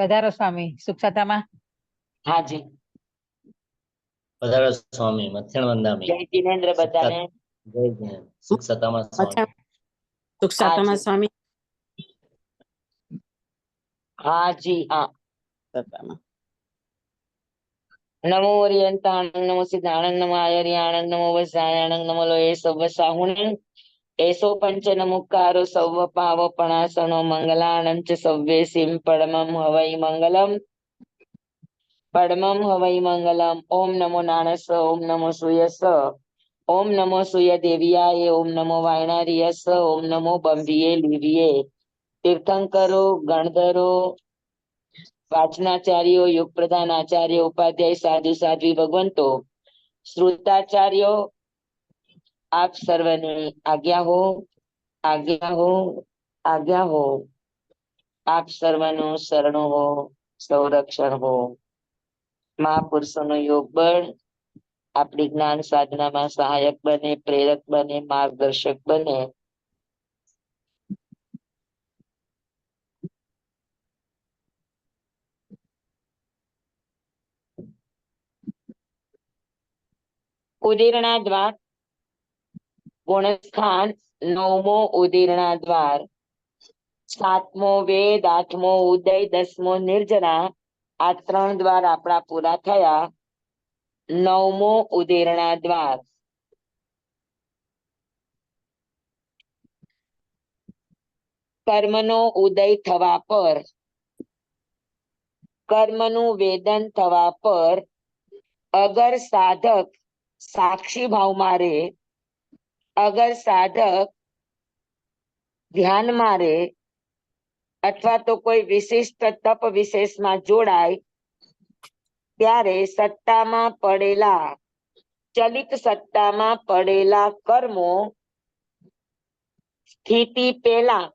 પધારો સ્વામી સુખસાતામાં. હાજી પધારો સ્વામી મથેણ વંદામી. જય જીનેન્દ્ર બધાને. જય જીનેન્દ્ર. સુખ સતામાં સ્વામી. સુખ સાતામાં હાજી સ્વામી. હાજી હા. સતામાં. નમો ઓરિયંતાણંગ નમો સિદ્ધાણંગ નમો આયર્યાણંગ નમો વસાયાણંગ નમો લોય સવ સાહુણંગ એસો પંચન મુક્કારો સૌ પાવ પણાસણો મંગલાણંચ સવ્વે સિમ પડમમ હવૈ મંગલમ પડમમ હવૈ મંગલમ. ઓમ નમો નાણસ ઓમ નમો સૂયસ ઓમ નમો સૂય દેવિયાય ઓમ નમો વાયણારિયસ ઓમ નમો બંભીએ લીવીએ. તીર્થંકરો ગણધરો વાચનાચાર્યો યુગ પ્રધાન આચાર્ય ઉપાધ્યાય સાધુ સાધ્વી ભગવંતો શ્રુતાચાર્યો આપ સર્વને આજ્ઞા હો આજ્ઞા હો આજ્ઞા હો. આપ સર્વનું શરણો હો સંરક્ષણ હો. મહાપુરુષોનો યોગ બળ આપણી જ્ઞાન સાધનામાં સહાયક બને, પ્રેરક બને, માર્ગદર્શક બને. ઉદીરણા દ્વાર ગુણસ્થાન નવમો ઉદીરણા દ્વાર. સાતમો વેદ, આઠમો ઉદય, દસમો નિર્જરા. આ 3 દ્વાર આપણા પૂરા થયા. નવમો ઉદીરણા દ્વાર. કર્મનો ઉદય થવા પર, કર્મનું વેદન થવા પર અગર સાધક સાક્ષી ભાવમાં રહે, અગર સાધક ધ્યાનમાં રહે અથવા તો કોઈ વિશિષ્ટ તપ વિશેષમાં જોડાય ત્યારે સત્તામાં પડેલા ચલિત સત્તામાં પડેલા કર્મો સ્થિતિ પેલા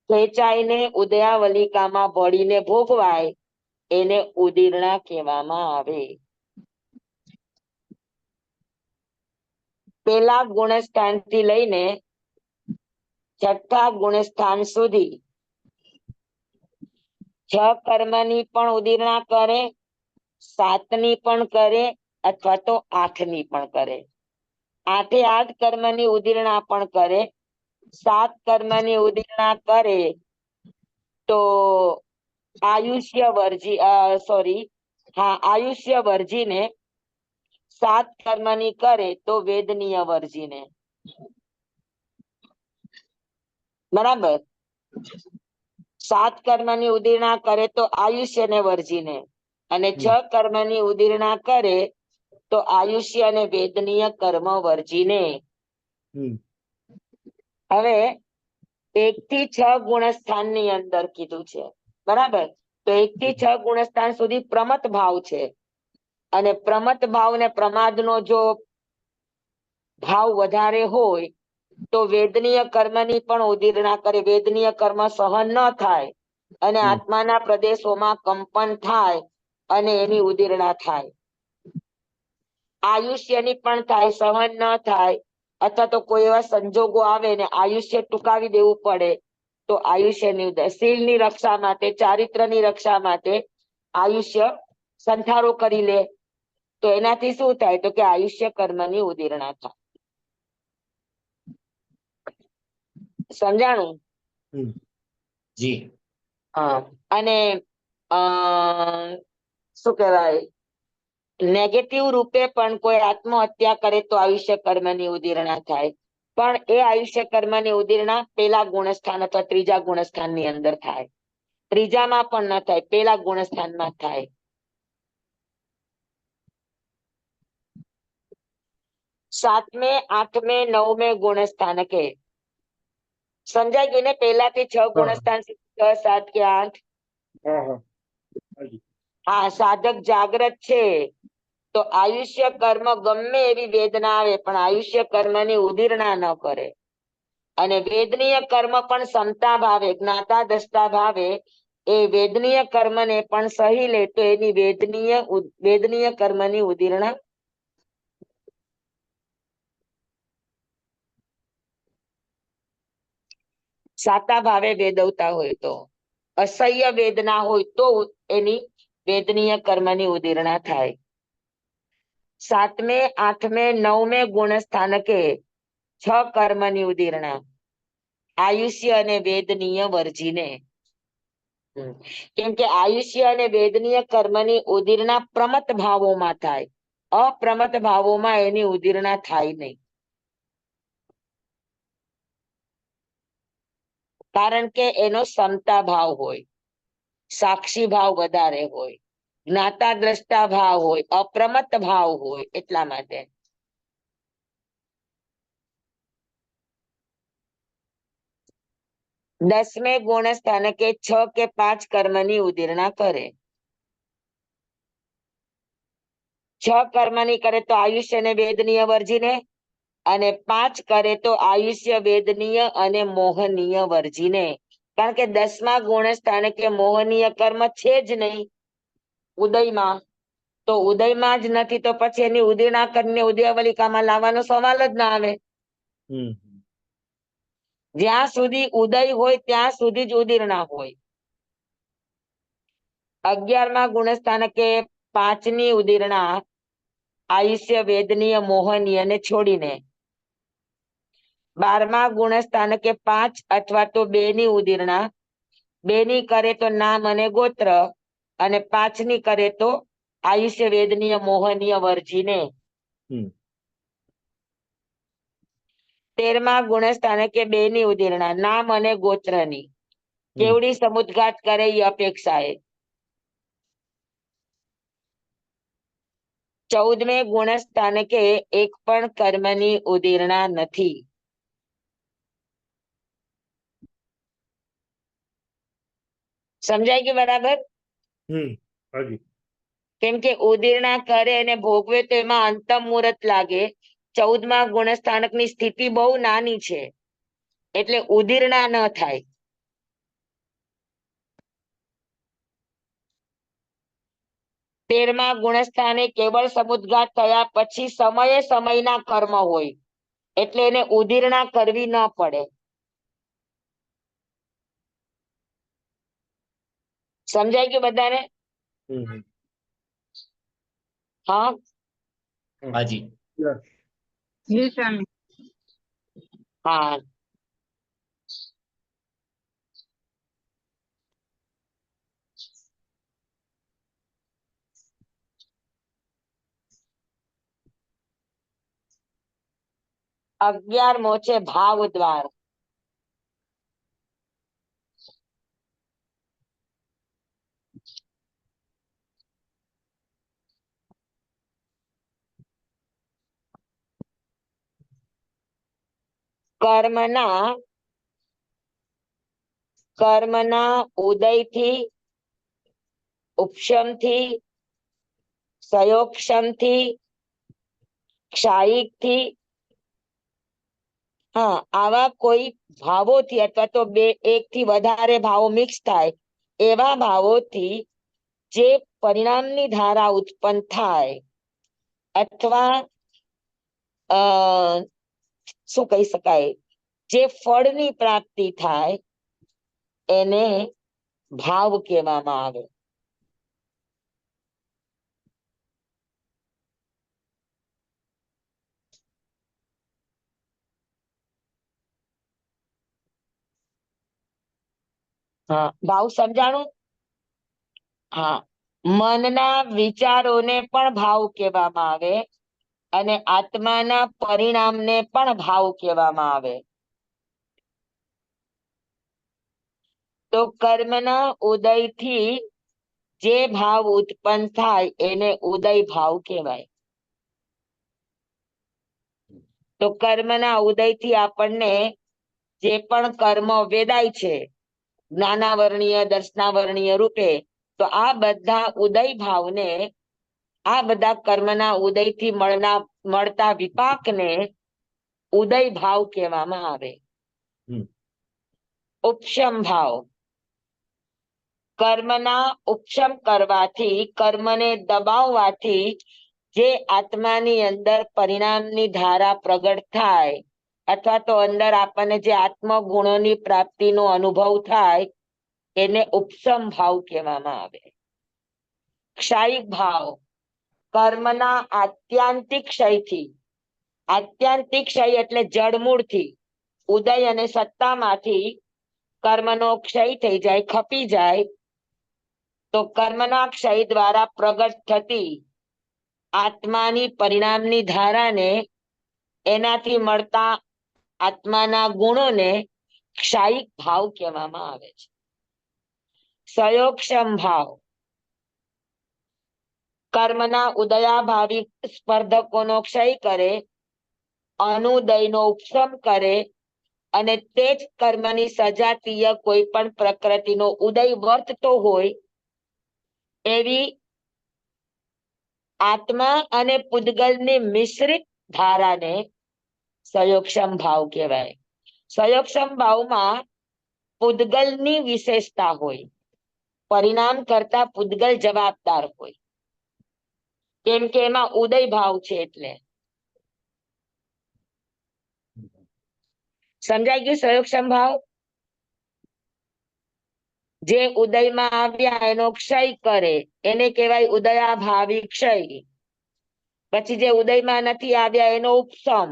ખેંચાઈને ઉદયાવલિકામાં ભળીને ભોગવાય એને ઉદીરણા કહેવામાં આવે. પેલા ગુણસ્થાન થી લઈને છઠ્ઠા ગુણસ્થાન સુધી 6 કર્મની પણ ઉદીરણા કરે, 7ની પણ કરે અથવા તો 8ની પણ કરે. 8 કર્મની ઉદીરણા પણ કરે. 7 કર્મની ઉદીરણા કરે તો આયુષ્ય વર્જી આયુષ્ય વર્જીને, 7 કર્મની કરે તો વેદનીય વર્જીને. બરાબર. 7 કર્મની ઉદીરણા કરે તો આયુષ્યને વર્જીને અને 6 કર્મની ઉદીરણા કરે તો આયુષ્ય અને વેદનીય કર્મ વર્જીને. હવે 1 થી 6 ગુણસ્થાન ની અંદર કીધું છે. બરાબર. તો 1 થી 6 ગુણસ્થાન સુધી પ્રમત ભાવ છે અને પ્રમત ભાવ ને પ્રમાદનો જો ભાવ વધારે હોય તો વેદનીય કર્મની પણ ઉદીરણા કરે. વેદનીય કર્મ સહન ન થાય અને આત્માના પ્રદેશોમાં કંપન થાય અને એની ઉદીરણા થાય. આયુષ્યની પણ થાય, સહન ન થાય અથવા તો કોઈ એવા સંજોગો આવે ને આયુષ્ય ટૂંકાવી દેવું પડે તો આયુષ્યની શીલની રક્ષા માટે, ચારિત્રની રક્ષા માટે આયુષ્ય સંથારો કરી લે તો એનાથી શું થાય તો કે આયુષ્ય કર્મની ઉદીરણા થાય. સમજાણું? જી. હા. અને શું કહેવાય, નેગેટિવ રૂપે પણ કોઈ આત્મહત્યા કરે તો આયુષ્ય કર્મની ઉદીરણા થાય. પણ એ આયુષ્ય કર્મની ઉદીરણા પેલા ગુણસ્થાન અથવા ત્રીજા ગુણસ્થાન ની અંદર થાય. ત્રીજામાં પણ ન થાય, પેલા ગુણસ્થાનમાં થાય. સાતમે, આઠમે, નવમે ગુણસ્થાનકે સમજાઈ ગયું ને? પેલા થી 6 ગુણસ્થાન, 6, 7 કે 8. હા. સાધક જાગ્રત છે તો આયુષ્ય કર્મ ગમે એવી વેદના આવે પણ આયુષ્ય કર્મની ઉદીરણા ન કરે. અને વેદનીય કર્મ પણ સમતા ભાવે, જ્ઞાતા દસતા ભાવે એ વેદનીય કર્મને પણ સહી લે તો એની વેદનીય કર્મની ઉદીરણા સાતા ભાવે વેદવતા હોય તો. અસહ્ય વેદના હોય તો એની વેદનીય કર્મની ઉદીરણા થાય. 7મે 8મે 9મે ગુણ સ્થાનકે 6 કર્મની ઉદીરણા આયુષ્ય અને વેદનીય વર્જીને. કેમ કે આયુષ્ય અને વેદનીય કર્મની ઉદીરણા પ્રમત ભાવોમાં થાય, અપ્રમત ભાવોમાં એની ઉદીરણા થાય નહીં. કારણ કે એનો સમતા ભાવ હોય, સાક્ષી ભાવ વધારે હોય, જ્ઞાતા દ્રષ્ટા ભાવ હોય, અપ્રમત ભાવ હોય, એટલા માટે. દસમે ગુણ સ્થાનકે 6 કે 5 કર્મની ઉદીરણા કરે. 6 કર્મની કરે તો આયુષ્ય અને વેદનીય વર્જીને, અને 5 કરે તો આયુષ્ય વેદનીય અને મોહનીય વર્જીને. કારણ કે 10મા ગુણ સ્થાનકે મોહનીય કર્મ છે જ નહીં ઉદયમાં, તો ઉદયમાં જ નથી તો પછી એની ઉદીરણા કરીને ઉદયાવલિકામાં લાવવાનો સવાલ જ ના આવે. જ્યાં સુધી ઉદય હોય ત્યાં સુધી જ ઉદીરણા હોય. 11મા ગુણ સ્થાનકે 5ની ઉદીરણા આયુષ્ય વેદનીય મોહનીય ને છોડીને. 12મા ગુણ સ્થાનકે 5 અથવા તો 2 ની ઉદીરણા, 2 ની કરે તો નામ અને ગોત્ર, અને 5 ની કરે તો આયુષ્ય વેદનીય મોહનીય વર્જીને. 13મા ગુણ સ્થાનકે 2 ની ઉદીરણા નામ અને ગોત્રની, કેવડી સમુદ્ઘાત કરે એ અપેક્ષાએ. 14મે ગુણ સ્થાનકે 1 પણ કર્મની ઉદીરણા નથી. સમજાય કે બરાબર? કેમ કે ઉદીરણા કરે અને ભોગવે તો એમાં અંતમ મુહૂર્ત લાગે. 14મા ગુણ સ્થાનકની સ્થિતિ બહુ નાની છે એટલે ઉદીરણા ન થાય. તેરમા ગુણસ્થાને કેવળ સમુદ્ઘાત થયા પછી સમયે સમયના કર્મ હોય એટલે એને ઉદીરણા કરવી ન પડે. સમજાય કે બધાને? હા હાજી. હા. અગિયારમો છે ભાવ દ્વાર. કર્મના ઉદયથી, ઉપશમથી, સંયોગક્ષમથી, ક્ષાયિકથી, હા આવા કોઈ ભાવોથી અથવા તો એક થી વધારે ભાવો મિક્સ થાય એવા ભાવોથી જે પરિણામની ધારા ઉત્પન્ન થાય અથવા શું કહી શકાય, જે ફળની પ્રાપ્તિ થાય એને ભાવ કહેવામાં આવે. હા ભાવ સમજાણું? હા, મનના વિચારોને પણ ભાવ કહેવામાં આવે અને આત્માના પરિણામને પણ ભાવ કહેવામાં આવે. તો કર્મના ઉદયથી જે ભાવ ઉત્પન્ન થાય એને ઉદય ભાવ કહેવાય. તો કર્મના ઉદયથી આપણને જે પણ કર્મ વેદાય છે જ્ઞાનાવરણીય દર્શનાવરણીય રૂપે, તો આ બધા ઉદય ભાવને, આ બધા કર્મના ઉદયથી મળતા વિપાકને ઉદય ભાવ કહેવામાં આવે. ઉપશમ ભાવ, કર્મના ઉપશમ કરવાથી, કર્મને દબાવવાથી જે આત્માની અંદર પરિણામની ધારા પ્રગટ થાય અથવા તો અંદર આપણને જે આત્મગુણોની પ્રાપ્તિનો અનુભવ થાય એને ઉપસમ ભાવ કહેવામાં આવે. ક્ષાયિક ભાવ કર્મના આત્યાંતિક ક્ષયથી, આત્યાંતિક ક્ષય એટલે જડમૂળથી, ઉદય અને સત્તામાંથી કર્મનો ક્ષય થઈ જાય, ખપી જાય, તો કર્મના ક્ષય દ્વારા પ્રગટ થતી આત્માની પરિણામની ધારાને, એનાથી મળતા આત્માના ગુણોને ક્ષાયિક ભાવ કહેવામાં આવે છે. સયોક્ષમ ભાવ કર્મના ઉદયાભાવી સ્પર્ધકોનો ક્ષય કરે, અનુદયનો ઉપશમ કરે અને તે જ કર્મની સજાતીય કોઈ પણ પ્રકૃતિનો ઉદય વર્તતો હોય એવી આત્મા અને પૂદગલની મિશ્રિત ધારાને સયોક્ષમ ભાવ કહેવાય. સયોક્ષમ ભાવમાં પૂદગલની વિશેષતા હોય, પરિણામ કરતા પૂદગલ જવાબદાર હોય, કેમ કે એમાં ઉદય ભાવ છે. એટલે સમજાઈ ગયું? સયોક્ષમ ભાવ જે ઉદયમાં આવ્યા એનો ક્ષય કરે એને કહેવાય ઉદયાભાવી ક્ષય. પછી જે ઉદયમાં નથી આવ્યા એનો ઉપસમ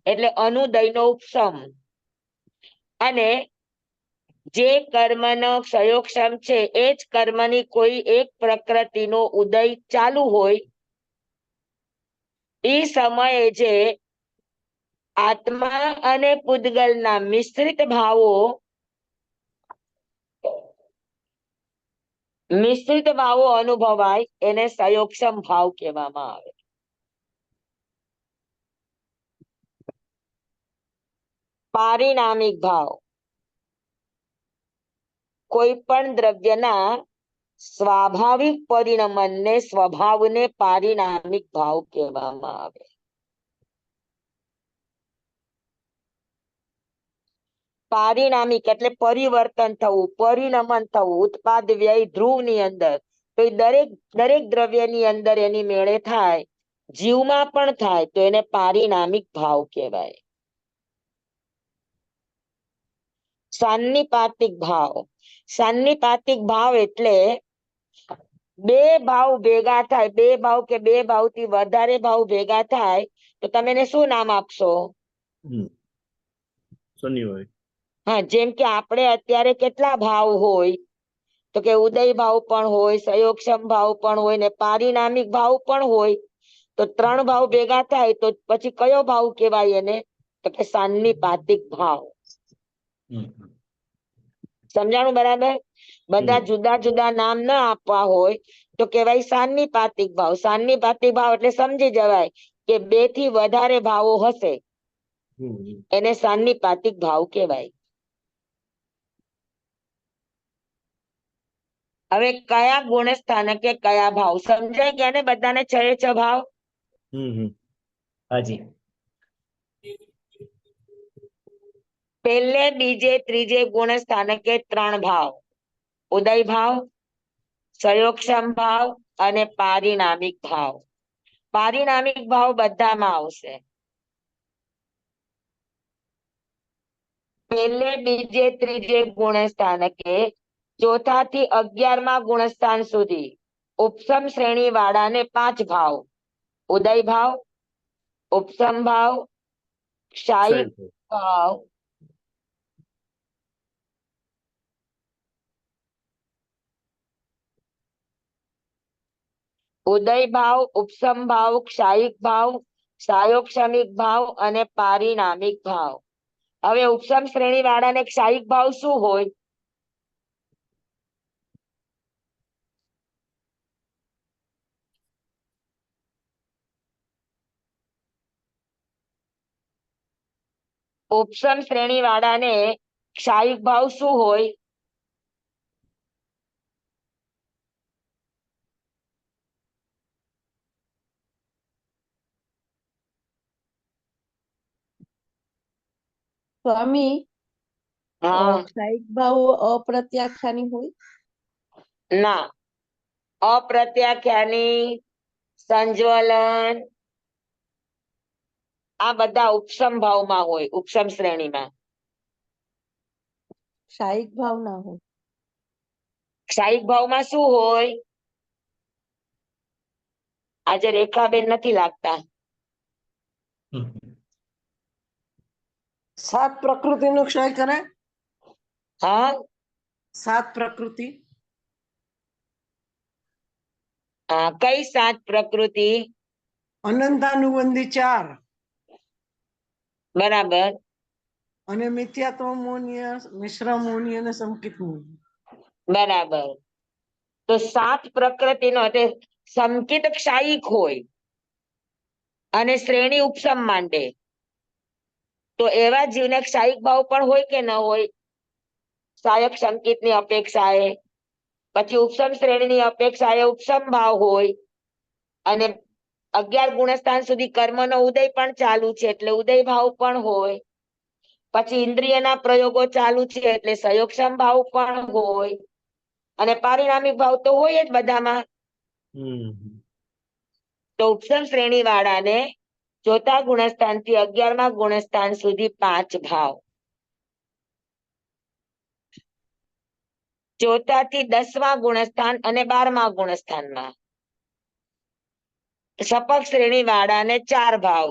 એટલે અનુદયનો ઉપસમ. અને જે કર્મનો ક્ષયોક્ષમ છે એ જ કર્મની કોઈ એક પ્રકૃતિનો ઉદય ચાલુ હોય એ સમયે જે આત્મા અને પૂદગલના મિશ્રિત ભાવો અનુભવાય એને સયોક્ષમ ભાવ કહેવામાં આવે. પારિણામિક ભાવ કોઈ પણ દ્રવ્યના સ્વાભાવિક પરિણમનને, સ્વભાવને પારિણામિક ભાવ કહેવામાં આવે. પારિણામિક એટલે પરિવર્તન થવું, પરિણમન થવું, ઉત્પાદ વ્યય ધ્રુવની અંદર. તો દરેક દ્રવ્યની અંદર એની મેળે થાય, જીવમાં પણ થાય, તો એને પારિણામિક ભાવ કહેવાય. સાન્નિપાતિક ભાવ, સાન્નિપાતિક ભાવ એટલે બે ભાવ ભેગા થાય, બે ભાવ કે બે ભાવથી વધારે ભાવ ભેગા થાય, તો તમે એને શું નામ આપશો? હા, જેમ કે આપણે અત્યારે કેટલા ભાવ હોય, તો કે ઉદય ભાવ પણ હોય, સયોક્ષમ ભાવ પણ હોય ને પારિણામિક ભાવ પણ હોય. તો ત્રણ ભાવ ભેગા થાય તો પછી કયો ભાવ કહેવાય એને? તો કે સાન્નિપાતિક ભાવ. સમજાણું બરાબર? બધા જુદા જુદા નામ ના આપવા હોય તો કહેવાય સાન્નિપાતિક ભાવ. સાન્નિપાતિક ભાવ એટલે સમજી જવાય કે બે થી વધારે ભાવો હશે એને સાન્નિપાતિક ભાવ કહેવાય. હવે કયા ગુણ સ્થાનકે કયા ભાવ સમજાય ગયા ને બધાને? 6 ભાવ. હાજી. પહેલે બીજે ત્રીજે ગુણ સ્થાનકે 3 ભાવ: ઉદય ભાવ, સયોક્ષમ ભાવ અને પારિણામિક ભાવ. પારિણામિક ભાવ બધામાં આવશે. પહેલે બીજે ત્રીજે ગુણ સ્થાનકે ચોથા થી 11મા ગુણસ્થાન સુધી ઉપસમ શ્રેણી વાળાને 5 ભાવ: ઉદય ભાવ, ઉપસમ ભાવ, ક્ષાયિક ભાવ, ઉદય ભાવ, ઉપસમ ભાવ, ક્ષાયિક ભાવ, સાયોક્ષમિક ભાવ અને પારિણામિક ભાવ. હવે ઉપસમ શ્રેણી વાળાને ક્ષાયિક ભાવ શું હોય? ઉપસમ શ્રેણી વાળાને ક્ષાયિક ભાવ શું હોય? સ્વામી, હા, ક્ષાયિક ભાવ અપ્રત્યાખ્યાની હોય? ના, અપ્રત્યાખ્યાની, સંજ્વલન આ બધા ઉપસમ ભાવમાં હોય, ઉપસમ શ્રેણીમાં. ક્ષાયિક ભાવ ના હોય? ક્ષાયિક ભાવમાં શું હોય? આજે રેખાબેન નથી લાગતા. સાત પ્રકૃતિનો ક્ષય કરે. હા, સાત પ્રકૃતિ. કઈ 7 પ્રકૃતિ? અનંતાનુબંધી 4 બરાબર. અને મિથ્યાત્વ મૌન્ય, મિશ્ર મૌન્ય અને સંકિત મૌન્ય. બરાબર. તો 7 પ્રકૃતિનો એટલે સંકિત ક્ષાયિક હોય અને શ્રેણી ઉપસમ માંડે, તો એવા જીવને ક્ષાયિક ભાવ પણ હોય કે ન હોય? સહાયક સંકિતની અપેક્ષાએ, પછી ઉપસમ શ્રેણીની અપેક્ષાએ ઉપસમ ભાવ હોય, અને 11 ગુણસ્થાન સુધી કર્મનો ઉદય પણ ચાલુ છે એટલે ઉદય ભાવ પણ હોય, પછી ઇન્દ્રિયના પ્રયોગો ચાલુ છે એટલે સંયોગક્ષમ ભાવ પણ હોય, અને પારિણામિક ભાવ તો હોય જ બધામાં. તો ઉપસમ શ્રેણી વાળાને ચોથા ગુણસ્થાન થી 11મા ગુણસ્થાન સુધી 5 ભાવ, ચોથા થી 10મા ગુણસ્થાન અને 12મા ગુણસ્થાનમાં સપક શ્રેણી વાળાને 4 ભાવ,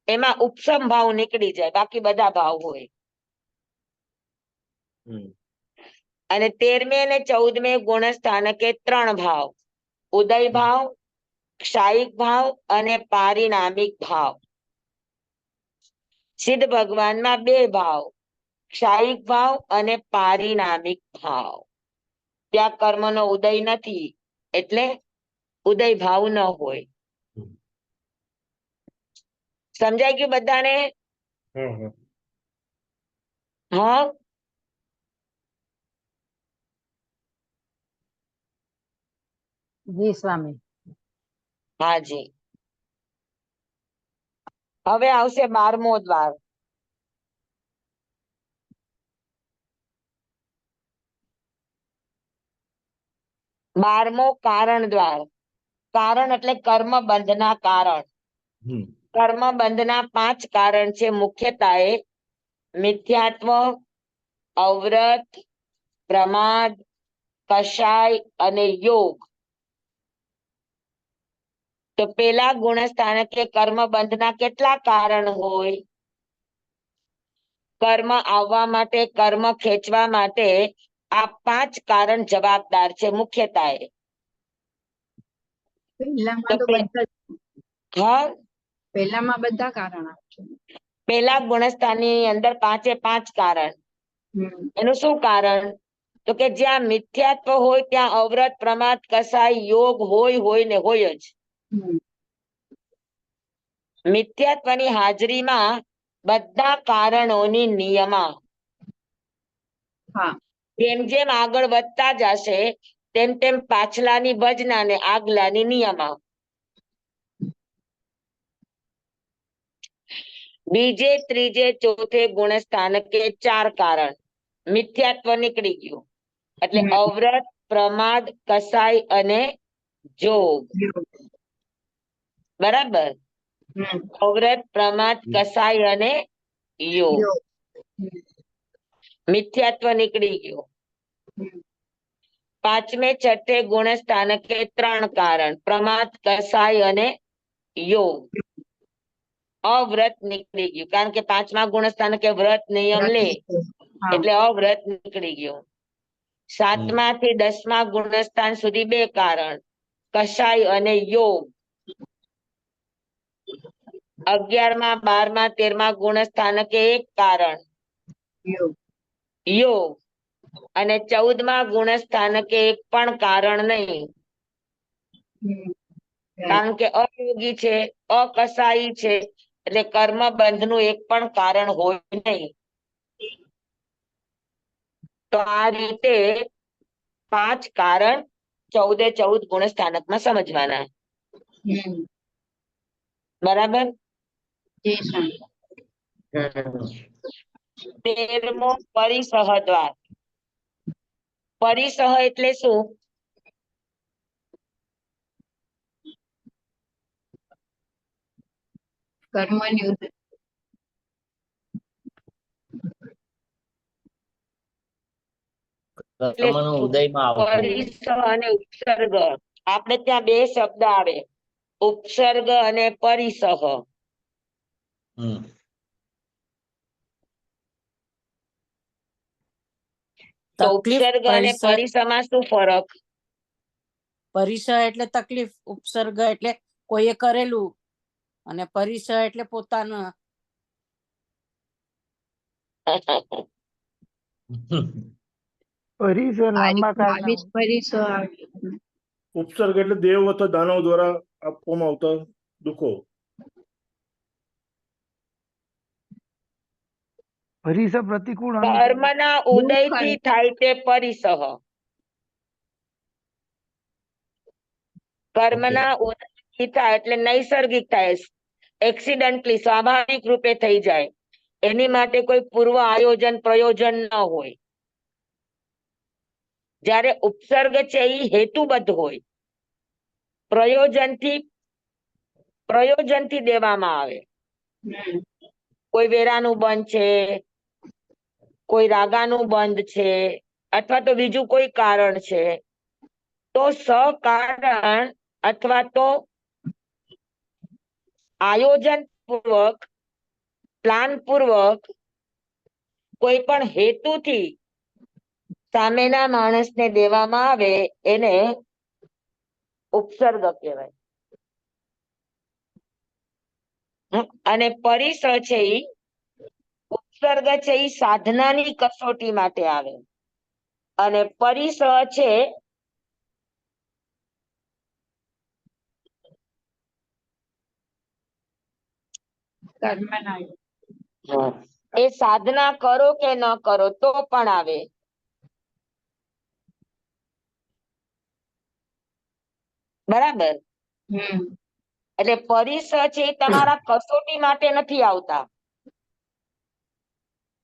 એમાં ઉપસમ ભાવ નીકળી જાય, બાકી બધા ભાવ હોય. અને 13મે અને 14મે ગુણસ્થાનકે 3 ભાવ, ઉદય ભાવ, ક્ષાયિક ભાવ અને પારિણામિક ભાવ. સિદ્ધ ભગવાનમાં 2 ભાવ, ક્ષાયિક ભાવ અને પારિણામિક ભાવ. ત્યાં કર્મનો ઉદય નથી એટલે ઉદય ભાવ ન હોય. સમજાઈ ગયું બધાને? હા. જી સ્વામી. હાજી. હવે આવશે 12મો દ્વાર. બારમો કારણ દ્વાર. કારણ એટલે કર્મ બંધના કારણ. કર્મ બંધના 5 કારણ છે મુખ્યતાએ: મિથ્યાત્વ, અવરત, પ્રમાદ, કષાય અને યોગ. તો પેલા ગુણસ્થાનકે કર્મ બંધના કેટલા કારણ હોય? કર્મ આવવા માટે, કર્મ ખેંચવા માટે આ 5 કારણ જવાબદાર છે મુખ્યતાએ. પહેલામાં તો તો બધા હા, પહેલામાં બધા કારણ આપશે. પેલા ગુણસ્થાનની અંદર 5 કારણ. એનું શું કારણ? તો કે જ્યાં મિથ્યાત્વ હોય ત્યાં અવરત, પ્રમાદ, કસાય, યોગ હોય ને હોય જ. મિથ્યાત્વની હાજરીમાં બધા કારણોની નિયમા. હા. જેમ જેમ આગળ વધતા જશે તેમ તેમ પાછલાની ભજના ને આગલાની નિયમા. બીજે, ત્રીજે, ચોથે ગુણસ્થાનકે 4 કારણ. મિથ્યાત્વ નીકળી ગયું એટલે અવરત, પ્રમાદ, કસાય અને જોગ. બરાબર. અવરત, પ્રમાદ, કસાય અને યોગ. મિથ્યાત્વ નીકળી ગયું. 5મે, 6ઠે ગુણસ્થાનકે 3 કારણ. પ્રમાદ, કસાય અને યોગ. અવ્રત નીકળી ગયું કારણ કે 5મા ગુણસ્થાનકે વ્રત નિયમ લે એટલે અવ્રત નીકળી ગયું. 7મા થી 10મા ગુણસ્થાન સુધી 2 કારણ. કષાય અને યોગ. 11મા, 12મા, 13મા ગુણસ્થાનકે 1 કારણ. યોગ. અને 14મા ગુણસ્થાનકે 1 પણ કારણ નહીં, કારણ કે અયોગી છે, અકસાયી છે એટલે કર્મ બંધનું 1 પણ કારણ હોય નહીં. તો આ રીતે 5 કારણ 14 ગુણસ્થાનકમાં સમજવાના. બરાબર. 13મો પરિસહ દ્વાર. પરિસહ એટલે શું? કર્મની કર્મનો ઉદયમાં આવતું હોય. પરિસહ અને ઉપસર્ગ, આપણે ત્યાં બે શબ્દ આવે, ઉપસર્ગ અને પરિસહ. હમ તો તકલીફ ઉપસર્ગ અને પરિસહમાં શું ફરક? પરિસહ એટલે તકલીફ, ઉપસર્ગ એટલે કોઈએ કરેલું, અને પરિસહ એટલે પોતાના. પરિસર લાંબા કાળના 22 પરિસો આવે. ઉપસર્ગ એટલે દેવ અથવા દાનવ દ્વારા આપવામાં આવતા દુઃખો. પરિસર પ્રતિકૂળ કર્મના ઉદયથી થાય તે પરિસહ. કર્મના ઉદયથી થાય એટલે નૈસર્ગિક થાય, એક્સિડન્ટલી સ્વાભાવિક રૂપે થઈ જાય, એની માટે કોઈ પૂર્વ આયોજન પ્રયોજન ન હોય. જ્યારે ઉપસર્ગ છે એ હેતુબદ્ધ હોય, પ્રયોજનથી દેવામાં આવે. કોઈ વેરાનું બંધ છે, કોઈ રાગાનું બંધ છે, અથવા તો બીજું કોઈ કારણ છે, તો સકારણ અથવા તો આયોજન પૂર્વક, પ્લાન પૂર્વક, કોઈ પણ હેતુથી સામેના માણસને દેવામાં આવે એને ઉપસર્ગ કહેવાય. અને પરિસહ છે ઈ, ઉપસર્ગ છે ઈ સાધનાની કસોટી માટે આવે, અને પરિસહ છે કર્મના એ સાધના કરો કે ન કરો તો પણ આવે. બરાબર? એટલે પરિસહ છે એ તમારા કસોટી માટે નથી આવતા,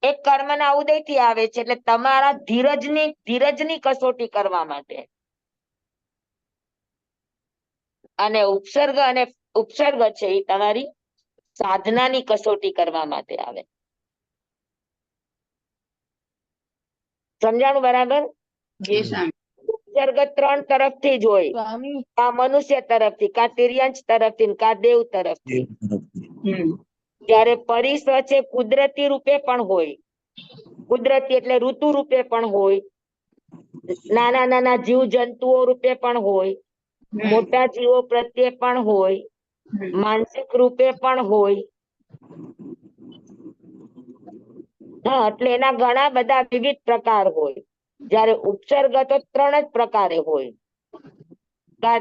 એ કર્મના ઉદયથી આવે છે, એટલે તમારા ધીરજની કસોટી કરવા માટે. અને ઉપસર્ગ છે એ તમારી સાધનાની કસોટી કરવા માટે આવે. સમજાણું બરાબર? ઉપસર્ગ ત્રણ તરફથી જ હોય, સ્વામી કા મનુષ્ય તરફથી, કા તિર્યંશ તરફથી, કા દેવ તરફથી. જ્યારે પરિસહ છે કુદરતી રૂપે પણ હોય, કુદરતી એટલે ઋતુ રૂપે પણ હોય, નાના નાના જીવ જંતુઓ રૂપે પણ હોય, મોટા જીવો પ્રત્યે પણ હોય, માનસિક રૂપે પણ હોય. હા, એટલે એના ઘણા બધા વિવિધ પ્રકાર હોય. જ્યારે ઉપસર્ગ તો ત્રણ જ પ્રકારે હોય, કા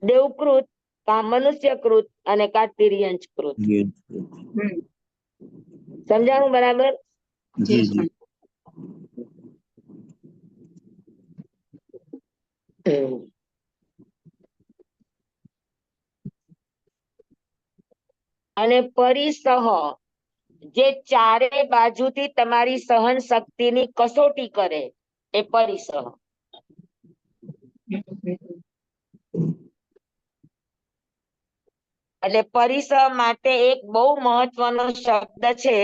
દેવકૃત, કા મનુષ્યકૃત અને કા તિર્યંશકૃત. સમજાણું બરાબર? અને પરિસહ જે ચારે બાજુથી તમારી સહન શક્તિની કસોટી કરે એ પરિસહ. એટલે પરિસહ માટે એક બહુ મહત્વનો શબ્દ છે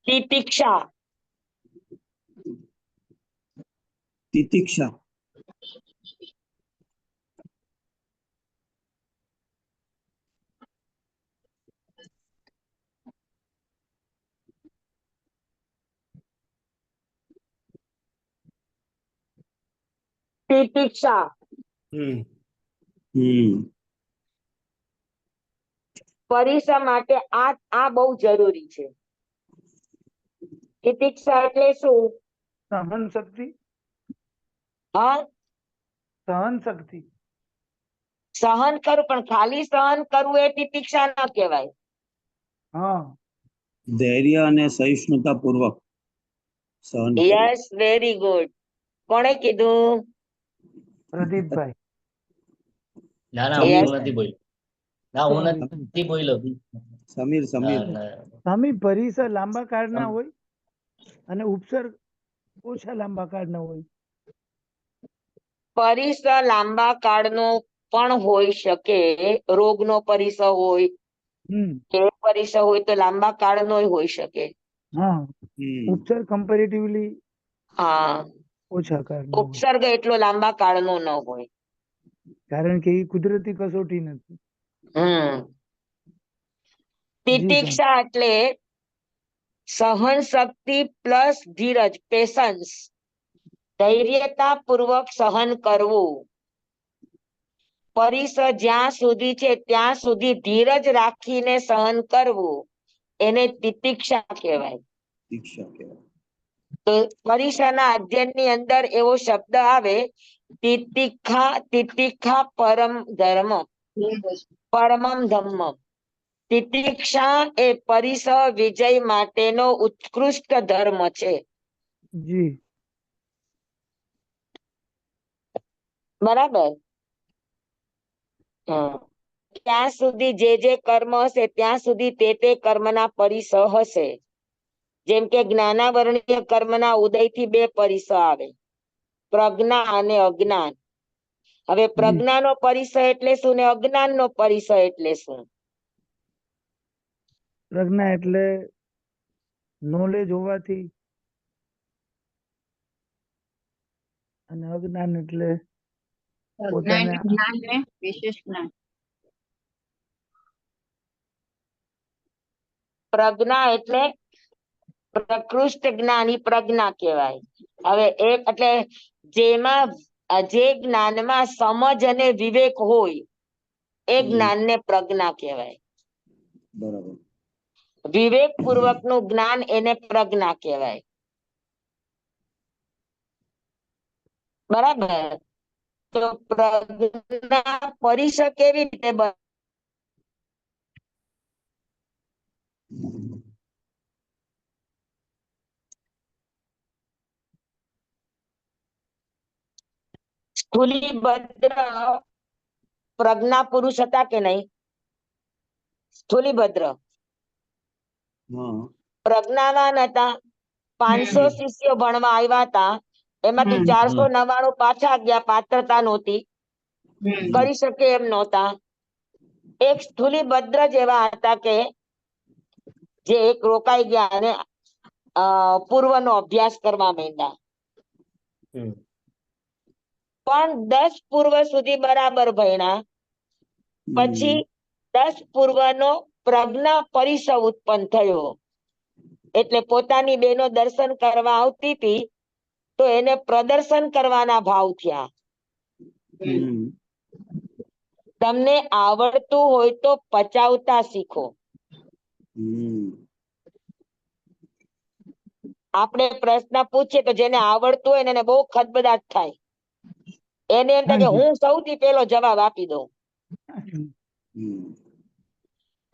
તિતિક્ષા. તિતિક્ષા. તિતિક્ષા. પરિસહ માટે આ બહુ જરૂરી છે. તિતિક્ષા એટલે શું? સહન શક્તિ. હા, સહન શક્તિ. સહન કરવું, પણ ખાલી સહન કરવું એ તિતિક્ષા ન કહેવાય. હા, ધૈર્ય અને સહિષ્ણુતા પૂર્વક સહન કરવું. Yes, very good. કોણે કીધું? પ્રદીપભાઈ. ના ના, Yes. હું નથી બોલ્યો. ના, હું નથી બોલ્યો. સમીર સ્વામી પરિસર લાંબા કાળના હોય અને ઉપસર્ગ ઓછા લાંબા કાળના હોય. પરિસહ લાંબા કાળનો પણ હોઈ શકે, રોગનો પરિસહ હોય, કે પરિસહ હોય તો લાંબા કાળનો હોઈ શકે. હા, ઉપસર્ગ કમ્પેરેટિવલી હા, ઓછા કાળનો હોય. ઉપસર્ગ એટલો લાંબા કાળનો ન હોય. કારણ કે એ કુદરતી કસોટી નથી. જી સ્વામી. તિતિક્ષા એટલે સહન શક્તિ પ્લસ ધીરજ, પેશન્સ, ધૈર્યતા પૂર્વક સહન કરવું. પરિસ જ્યાં સુધી છે ત્યાં સુધી ધીરજ રાખીને સહન કરવું, એને તિતિક્ષા કહેવાય. દીક્ષા કહેવાય. તો પરીક્ષાના અધ્યયનની અંદર એવો શબ્દ આવે, તિતિક્ષા પરમ ધર્મ, પરમમ ધમ્મ. તિતિક્ષા એ પરિસ વિજય માટેનો ઉત્કૃષ્ટ ધર્મ છે. જી. બરાબર. ત્યાં સુધી જે કર્મ હશે ત્યાં સુધી તે કર્મના પરિસ હશે. જેમ કે જ્ઞાનાવરણીય કર્મના ઉદયથી બે પરિસ આવે, પ્રજ્ઞા અને અજ્ઞાન. હવે પ્રજ્ઞાનો પરિસય એટલે શું ને અજ્ઞાનનો પરિસય એટલે શું? પ્રજ્ઞા એટલે નોલેજ હોવાથી, અને અજ્ઞાન એટલે પોતાને જ્ઞાન ને વિશેષ જ્ઞાન. પ્રજ્ઞા એટલે પ્રકૃષ્ટ જ્ઞાની પ્રજ્ઞા કહેવાય. હવે એક એટલે જેમાં જે જ્ઞાનમાં સમજ અને વિવેક હોય એ જ્ઞાનને પ્રજ્ઞા કહેવાય. બરાબર. વિવેક પૂર્વક નું જ્ઞાન એને પ્રજ્ઞા કહેવાય. બરાબર. તો પ્રજ્ઞા પરિસ કેવી રીતે સ્થૂલીભદ્ર પ્રજ્ઞા પુરુષ હતા કે નહીં? સ્થૂલીભદ્ર હા. પ્રજ્ઞાવાન હતા. 500 શિષ્યો ભણવા આવ્યા હતા, એમાંથી 499 પાછા ગયા, પાત્રતા નહોતી, કરી શકે એમ નહોતા. એક સ્થૂલીભદ્ર જેવા હતા કે જે એક રોકાઈ ગયા અને પૂર્વનો અભ્યાસ કરવા માંડ્યા. પણ 10 પૂર્વ સુધી બરાબર ભણ્યા. પછી 10 પૂર્વનો પ્રજ્ઞા પરિસ ઉત્પન્ન થયો. એટલે પોતાની બેનો દર્શન કરવા આવતી હતી તો એને પ્રદર્શન કરવાના ભાવ થયા. તમને આવડતું હોય તો પચાવતા શીખો. આપણે પ્રશ્ન પૂછીએ તો જેને આવડતું હોય ને એને બહુ ખદબદાટ થાય. એને એમ થાય કે હું સૌથી પહેલો જવાબ આપી દઉં.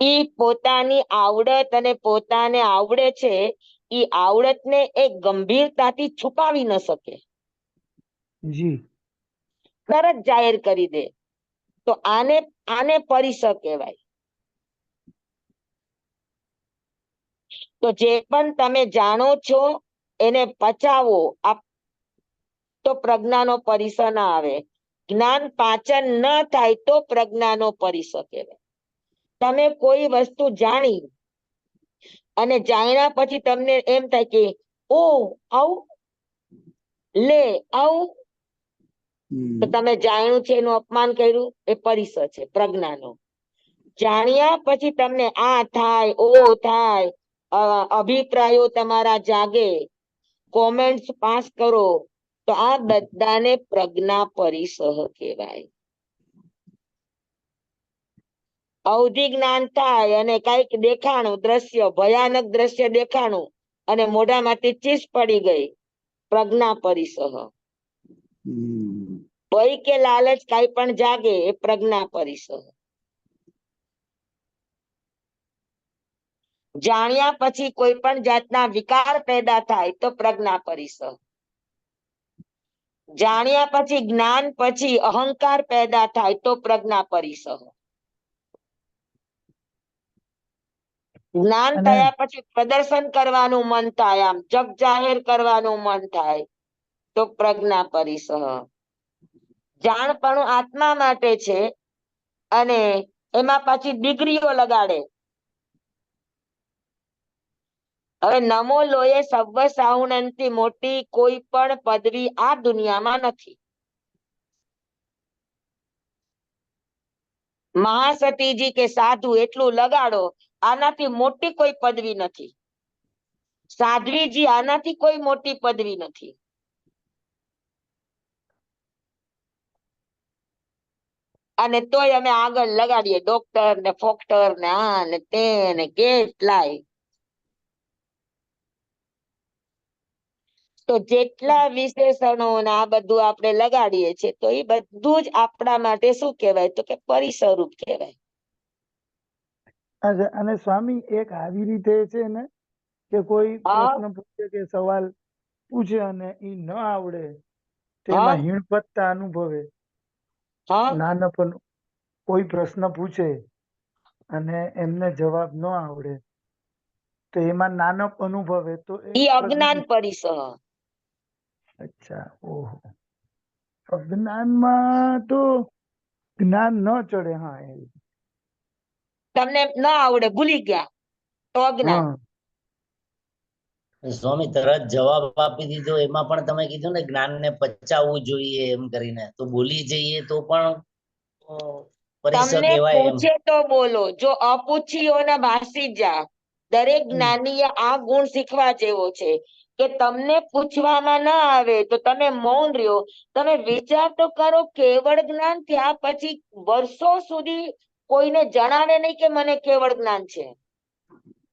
ઈ પોતાની આવડત અને પોતાને આવડે છે ઈ આવડતને એ ગંભીરતાથી છુપાવી ન શકે. જી. તરત જાહેર કરી દે. તો આને પરિસ કહેવાય. તો જે પણ તમે જાણો છો એને પચાવો, તો પ્રજ્ઞાનો પરિસ ના આવે. જ્ઞાન પાચન ન થાય તો પ્રજ્ઞાનો પરિસ કહેવાય. તમે કોઈ વસ્તુ જાણી અને જાણ્યા પછી તમને એમ થાય કે ઓ આવું, લે આવું, તો તમે જાણ્યું છે એનું અપમાન કર્યું, એ પરિસ છે પ્રજ્ઞાનો. જાણ્યા પછી તમને આ થાય, ઓ થાય, અભિપ્રાયો તમારા જાગે, કોમેન્ટ્સ પાસ કરો, તો આ બધાને પ્રજ્ઞા પરિસ કહેવાય. અવધિ જ્ઞાન થાય અને કઈક દેખાણું દ્રશ્ય, ભયાનક દ્રશ્ય દેખાણું અને મોઢામાંથી ચીસ પડી ગઈ, પ્રજ્ઞા પરિસ. ભય કે લાલચ કઈ પણ જાગે એ પ્રજ્ઞા પરિસ. જાણ્યા પછી કોઈ પણ જાતના વિકાર પેદા થાય તો પ્રજ્ઞા પરિસ. જાણ્યા પછી જ્ઞાન પછી અહંકાર પેદા થાય તો પ્રજ્ઞા પરિસ. જ્ઞાન થયા પછી પ્રદર્શન કરવાનું મન થાય, આમ જગ જાહેર કરવાનું મન થાય તો પ્રજ્ઞા પરિસ. જાણપણું આત્મા માટે છે અને એમાં પાછી ડિગ્રીઓ લગાડે. હવે નમો લોએ સર્વ સાઉણંતી મોટી કોઈ પણ પદવી આ દુનિયામાં નથી. મહાસતીજી કે સાધુ એટલું લગાડો, આનાથી મોટી કોઈ પદવી નથી. સાધ્વીજી આનાથી કોઈ મોટી પદવી નથી. અને તોય અમે આગળ લગાડીએ ડોક્ટર ને ફોક્ટર ને આ ને તે ને કેટલાય. તો જેટલા વિશેષણો ને આ બધું આપણે લગાડીએ છીએ તો એ બધું જ આપણા માટે શું કહેવાય તો કે પરિસ્વરૂપ કહેવાય. અને સ્વામી એક આવી રીતે છે ને કે કોઈ હા. પ્રશ્ન પૂછે કે સવાલ પૂછે અને ઈ ન આવડે હા. તેમાં હીણપત્તા અનુભવે. હા નાનપણ કોઈ પ્રશ્ન પૂછે અને એમને જવાબ ન આવડે તો એમાં નાનપ અનુભવે તો એ ઈ અજ્ઞાન પરિસહ. અચ્છા, ઓહો. અજ્ઞાનમાં તો જ્ઞાન ન ચડે. હા, તમને ન આવડે ભૂલી ગયા તો અજ્ઞાન. હા. સ્વામી તરત જવાબ આપી દીધો એમાં પણ તમે કીધું ને જ્ઞાનને પચાવવું જોઈએ એમ કરીને, તો ભૂલી જઈએ તો પણ પરિસર તમને કહેવાય એમ. પૂછે તો બોલો, જો અપૂછીઓ ને ભાસી જા. દરેક જ્ઞાનીએ આ ગુણ શીખવા જેવો છે કે તમને પૂછવામાં ના આવે તો તમે મૌન રહ્યો. તમે વિચાર તો કરો, કેવળ જ્ઞાન થયા પછી વર્ષો સુધી કોઈને જણાવે નહીં કે મને કેવળ જ્ઞાન છે.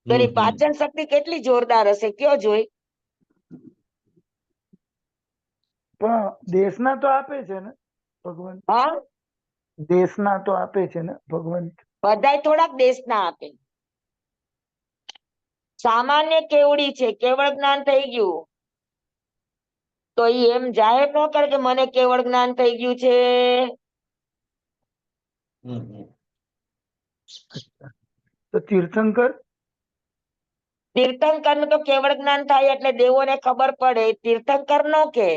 તો એની પાચન શક્તિ કેટલી જોરદાર હશે, કયો જોઈ. પણ દેશના તો આપે છે ને ભગવાન, હા, દેશના તો આપે છે ને ભગવાન. બધાય થોડાક દેશના આપે. સામાન્ય કેવડી છે, કેવળ જ્ઞાન થઈ ગયું તો ઈ એમ જાહેર ન કરે કે મને કેવળ જ્ઞાન થઈ ગયું છે. તો તીર્થંકર તીર્થંકર નું તો કેવળ જ્ઞાન થાય એટલે દેવોને ખબર પડે. તીર્થંકર નો કે,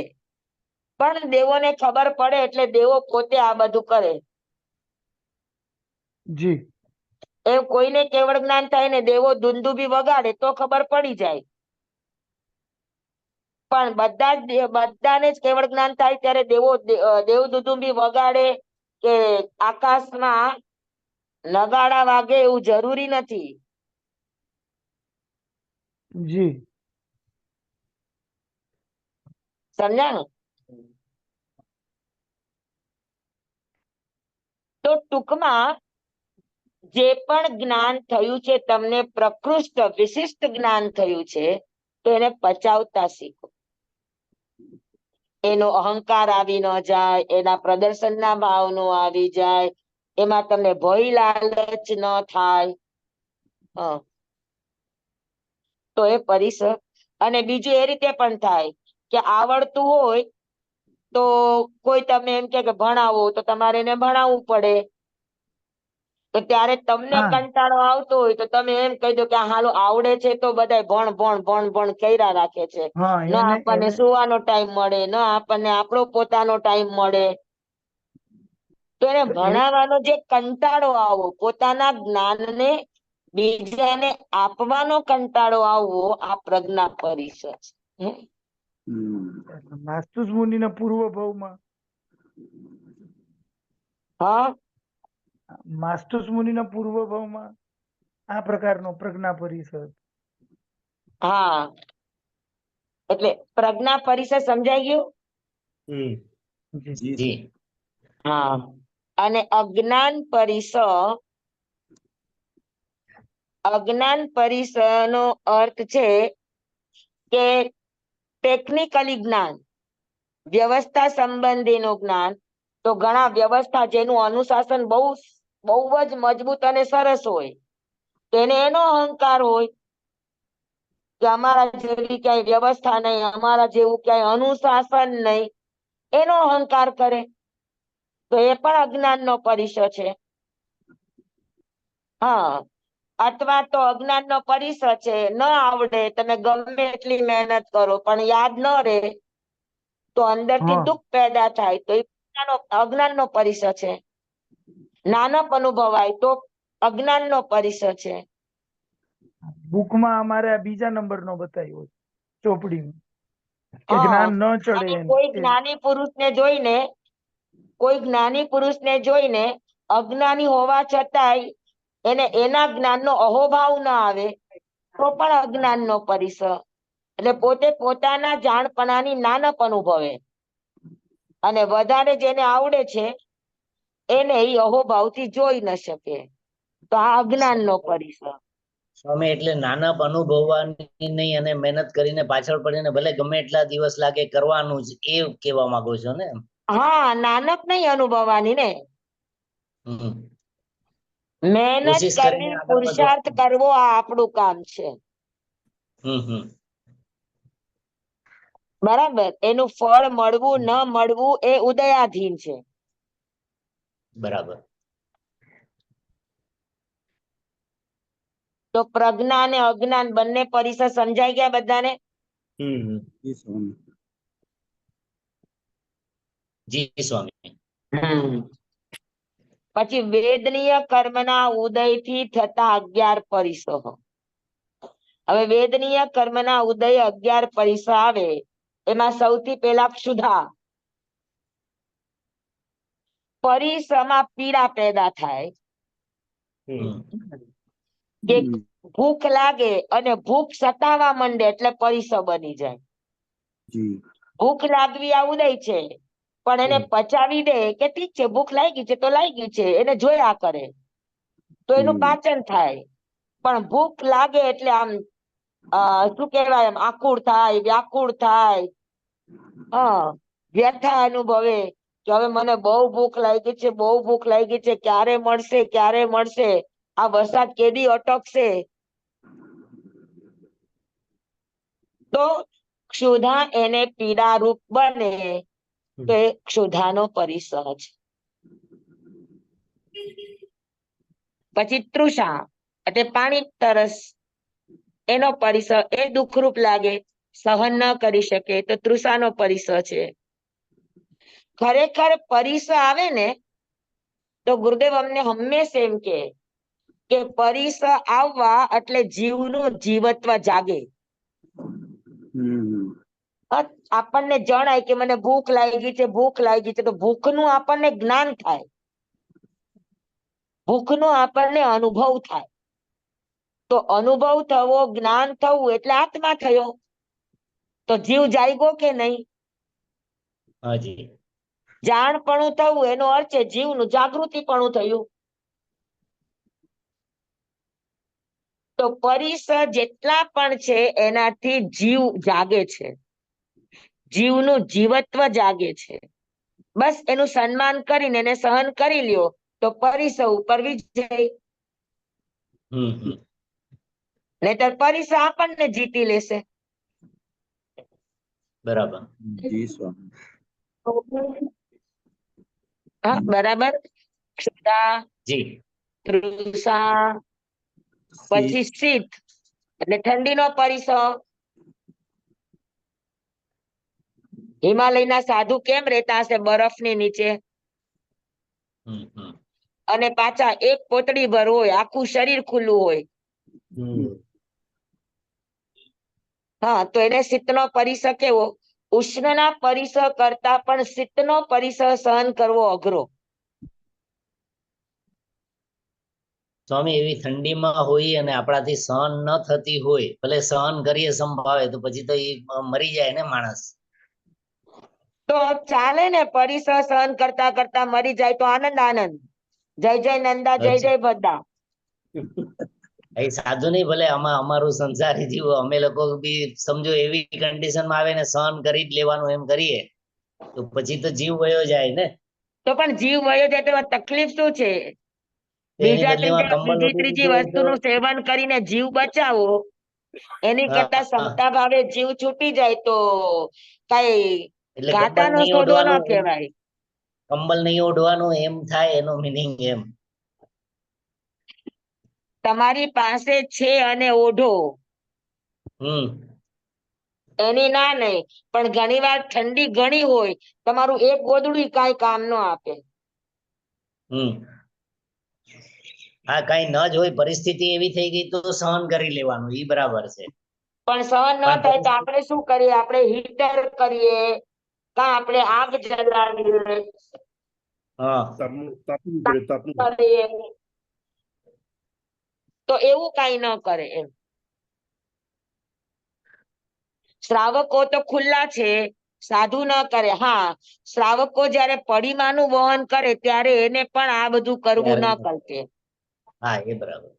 પણ દેવોને ખબર પડે એટલે દેવો પોતે આ બધું કરે. જી. એમ કોઈને કેવળ જ્ઞાન થાય ને દેવો દુંદુભી વગાડે તો ખબર પડી જાય. પણ બધાને જ કેવળ જ્ઞાન થાય ત્યારે દેવો દેવ દુંદુભી વગાડે કે આકાશમાં નગાડા વાગે એવું જરૂરી નથી. જી. સમજાણું? તો ટૂંકમાં જે પણ જ્ઞાન થયું છે તમને પ્રકૃષ્ટ વિશિષ્ટ જ્ઞાન થયું છે તો એને પચાવતા શીખો. એનો અહંકાર આવી ન જાય, એના પ્રદર્શનના ભાવ નો આવી જાય, એમાં તમને ભય લાલચ ન થાય. તો એ પરિસર. અને બીજું એ રીતે પણ થાય કે આવડતું હોય તો કોઈ તમે એમ કે ભણાવો તો તમારે એને ભણાવવું પડે. તો ત્યારે તમને હા. કંટાળો આવતો હોય તો તમે એમ કહી દો કે હાલો આવડે છે તો બધા ભણ ભણ ભણ ભણ કર્યા રાખે છે. હા, ન આપણને સુવાનો ટાઈમ મળે, ન આપણને આપણો પોતાનો ટાઈમ મળે. તો એને ભણાવવાનો જે કંટાળો આવવો, પોતાના જ્ઞાનને બીજાને આપવાનો કંટાળો આવવો, આ પ્રજ્ઞા પરિષદ છે. માસ્તુસ મુનિના પૂર્વ ભાવમાં, હા, માસ્તુસ મુનિના પૂર્વ ભાવમાં આ પ્રકારનો પ્રજ્ઞા પરિષદ. હા. એટલે પ્રજ્ઞા પરિષદ સમજાઈ ગયું? જી. હા. અને અજ્ઞાન પરિષદ નો અર્થ છે કે ટેકનિકલી જ્ઞાન, વ્યવસ્થા સંબંધીનું જ્ઞાન. તો ઘણા વ્યવસ્થા જેનું અનુશાસન બહુ જ મજબૂત અને સરસ હોય તેને એનો અહંકાર હોય કે અમારા જેવી ક્યાંય વ્યવસ્થા નહીં, અમારા જેવું ક્યાંય અનુશાસન નહીં, એનો અહંકાર કરે તો એ પણ અજ્ઞાનનો પરિસર છે. હા. અથવા તો અજ્ઞાનનો પરિસર છે, ન આવડે, તમે ગમે એટલી મહેનત કરો પણ યાદ ન રહે તો અંદરથી હા. દુઃખ પેદા થાય તો એ અજ્ઞાનનો પરિસર છે. નાનપ અનુભવાય તો અજ્ઞાનનો પરિસર છે. બુકમાં અમારે આ બીજા નંબરનો બતાવ્યો છે, ચોપડીમાં કે હા, જ્ઞાન ન ચડે અને એમ. કોઈ જ્ઞાની પુરુષને જોઈને અજ્ઞાની હોવા છતાંય એને એના જ્ઞાનનો અહોભાવ ના આવે તો પણ અજ્ઞાનનો પરિસર. એટલે પોતે પોતાના જાણપણાની નાનપ અનુભવે અને વધારે જેને આવડે છે એને ઈ અહોભાવથી જોઈ ન શકે, તો આ અજ્ઞાનનો પરિસર. સ્વામી એટલે નાનપ અનુભવવાની નહીં અને મહેનત કરીને પાછળ પડીને ભલે ગમે એટલા દિવસ લાગે કરવાનું જ, એ કહેવા માંગો છો ને? હા, નાનપ નહીં અનુભવવાની ને, હમ. મહેનત કોશિશ કરીને કરવી, આગળ પુરુષાર્થ વધવાનું. કરવો, આ આપણું કામ છે. હમ. બરાબર, એનું ફળ મળવું ન મળવું એ ઉદયાધીન છે. બરાબર. તો પ્રજ્ઞા અને અજ્ઞાન બંને પરિસર સમજાઈ ગયા બધાને? હમ. જી સ્વામી. જી સ્વામી. પછી વેદનીય કર્મના ઉદયથી થતા 11 પરિસર. હવે વેદનીય કર્મના ઉદય 11 પરિસર આવે, એમાં સૌથી પહેલા ક્ષુધા. પરિસરમાં પીડા પેદા થાય કે ભૂખ લાગે અને ભૂખ સતાવા માંડે એટલે પરિસર બની જાય. જી. ભૂખ લાગવી આ ઉદય છે, પણ એને પચાવી દે કે ઠીક છે ભૂખ લાગી છે તો લાગી છે, એને જોયા કરે તો એનું પાચન થાય. પણ ભૂખ લાગે એટલે આમ શું કહેવાય, આમ આકુળ થાય, વ્યાકુળ થાય, વ્યથા અનુભવે કે હવે મને બહુ ભૂખ લાગી છે, બહુ ભૂખ લાગી છે, ક્યારે મળશે, ક્યારે મળશે, આ વરસાદ કેદી અટકશે. તો ક્ષુધા એને પીડારૂપ બને, તો એ ક્ષુધાનો પરિસર છે. પછી તૃષા એટલે પાણી તરસ, એનો પરિસર, એ દુઃખરૂપ લાગે, સહન ન કરી શકે તો તૃષાનો પરિસર છે. ખરેખર પરિસર આવે ને તો ગુરુદેવ અમને હંમેશા એમ કે પરિસર આવવા એટલે જીવનું જીવત્વ જાગે. આપણને જણાય કે મને ભૂખ લાગી છે, ભૂખ લાગી છે, તો ભૂખનું આપણને જ્ઞાન થાય, ભૂખનો આપણને અનુભવ થાય. તો અનુભવ થવો, જ્ઞાન થવું એટલે આત્મા થયો, તો જીવ જાગ્યો કે નહીં? હાજી. જાણપણું થવું એનો અર્થ છે જીવનું જાગૃતિપણું થયું. તો પરિસર જેટલા પણ છે એનાથી જીવ જાગે છે, જીવનું જીવત્વ જાગે છે. બસ એનું સન્માન કરીને એને સહન કરી લ્યો તો પરિસર ઉપર વિજય. નહીતર પરિસર આપણને જીતી લેશે. બરાબર. જી સ્વામી. હા, બરાબર. ક્ષુધા, જી. તૃષા, પછી શીત એટલે ઠંડીનો પરિસર. હિમાલયના સાધુ કેમ રહેતા હશે બરફની નીચે? અને પાછા એક પોતડી ભર હોય, આખું શરીર ખુલ્લું હોય. હા, તો એને શીતનો પરિસર કેવો? ઉષ્ણના પરિસર કરતા પણ શીતનો પરિસર સહન કરવો અઘરો. સ્વામી એવી ઠંડીમાં હોય અને આપણાથી સહન ન થતી હોય, ભલે સહન કરીએ સંભાવે, તો પછી તો એ મરી જાય ને માણસ. તો ચાલે ને, પરિસર સહન કરતા કરતા મરી જાય તો આનંદ આનંદ. જય જય નંદા, જય જય ભદ્દા. એ સાધુ નહીં, ભલે આમાં અમારું સંસારી જીવ, અમે લોકો બી સમજો એવી કન્ડિશનમાં આવે ને સહન કરી જ લેવાનું એમ કરીએ તો પછી તો જીવ વયો જાય ને. તો પણ જીવ વયો જાય તો તકલીફ શું છે? એની બદલીમાં કમ્બલ બીજી ઓઢી ત્રીજી દીધું હોય તો વસ્તુનું સેવન કરીને જીવ બચાવો, એની કરતા હા, સમતા ભાવે જીવ છૂટી જાય તો કઈ એટલે કમ્બલ ઘાટાનો નહીં સોદો ન ઓઢવાનું, કહેવાય. કમ્બલ નહીં ઓઢવાનું એમ થાય એનો મિનિંગ એમ. તમારી પાસે છે અને ઓઢો, એની ના નહીં, પણ ઘણી વાર ઠંડી ઘણી હોય, તમારું એક ગોદડું કાંઈ કામ ન આપે. હા કઈ ન જ હોય, પરિસ્થિતિ એવી થઈ ગઈ તો સહન કરી લેવાનું, ઈ બરાબર છે. પણ સહન ન પણ થાય તો આપણે શું કરીએ? આપણે હીટર કરીએ, કાં આપણે આગ જલાવીએ, હા તાપવું પડે, તાપવું પડે. કરીએ. તો એવું કઈ ન કરે એમ. શ્રાવકો તો ખુલ્લા છે, સાધુ ન કરે. હા, શ્રાવકો જયારે પડીમાનું વહન કરે ત્યારે એને પણ આ બધું કરવું ન ત્યારે- કરશે. હા એ બરાબર.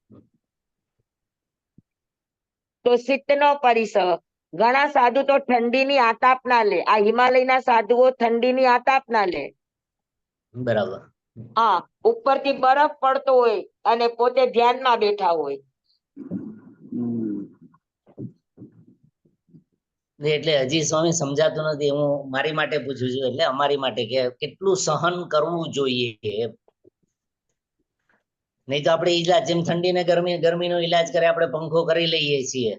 તો શીતનો પરિસર. ઘણા સાધુ તો ઠંડીની આતાપ ના લે. આ હિમાલયના સાધુઓ ઠંડીની આતાપ ના લે. બરાબર. હા, ઉપરથી બરફ પડતો હોય અને પોતે ધ્યાનમાં બેઠા હોય. હમ. એટલે હજી સ્વામી સમજાતું નથી, હું મારી માટે પૂછું છું, એટલે અમારી માટે કે કેટલું સહન કરવું જોઈએ એમ. નહીં તો આપણે ઈલાજ જેમ ઠંડી ને ગરમીનો ઈલાજ કરે, આપણે પંખો કરી લઈએ છીએ,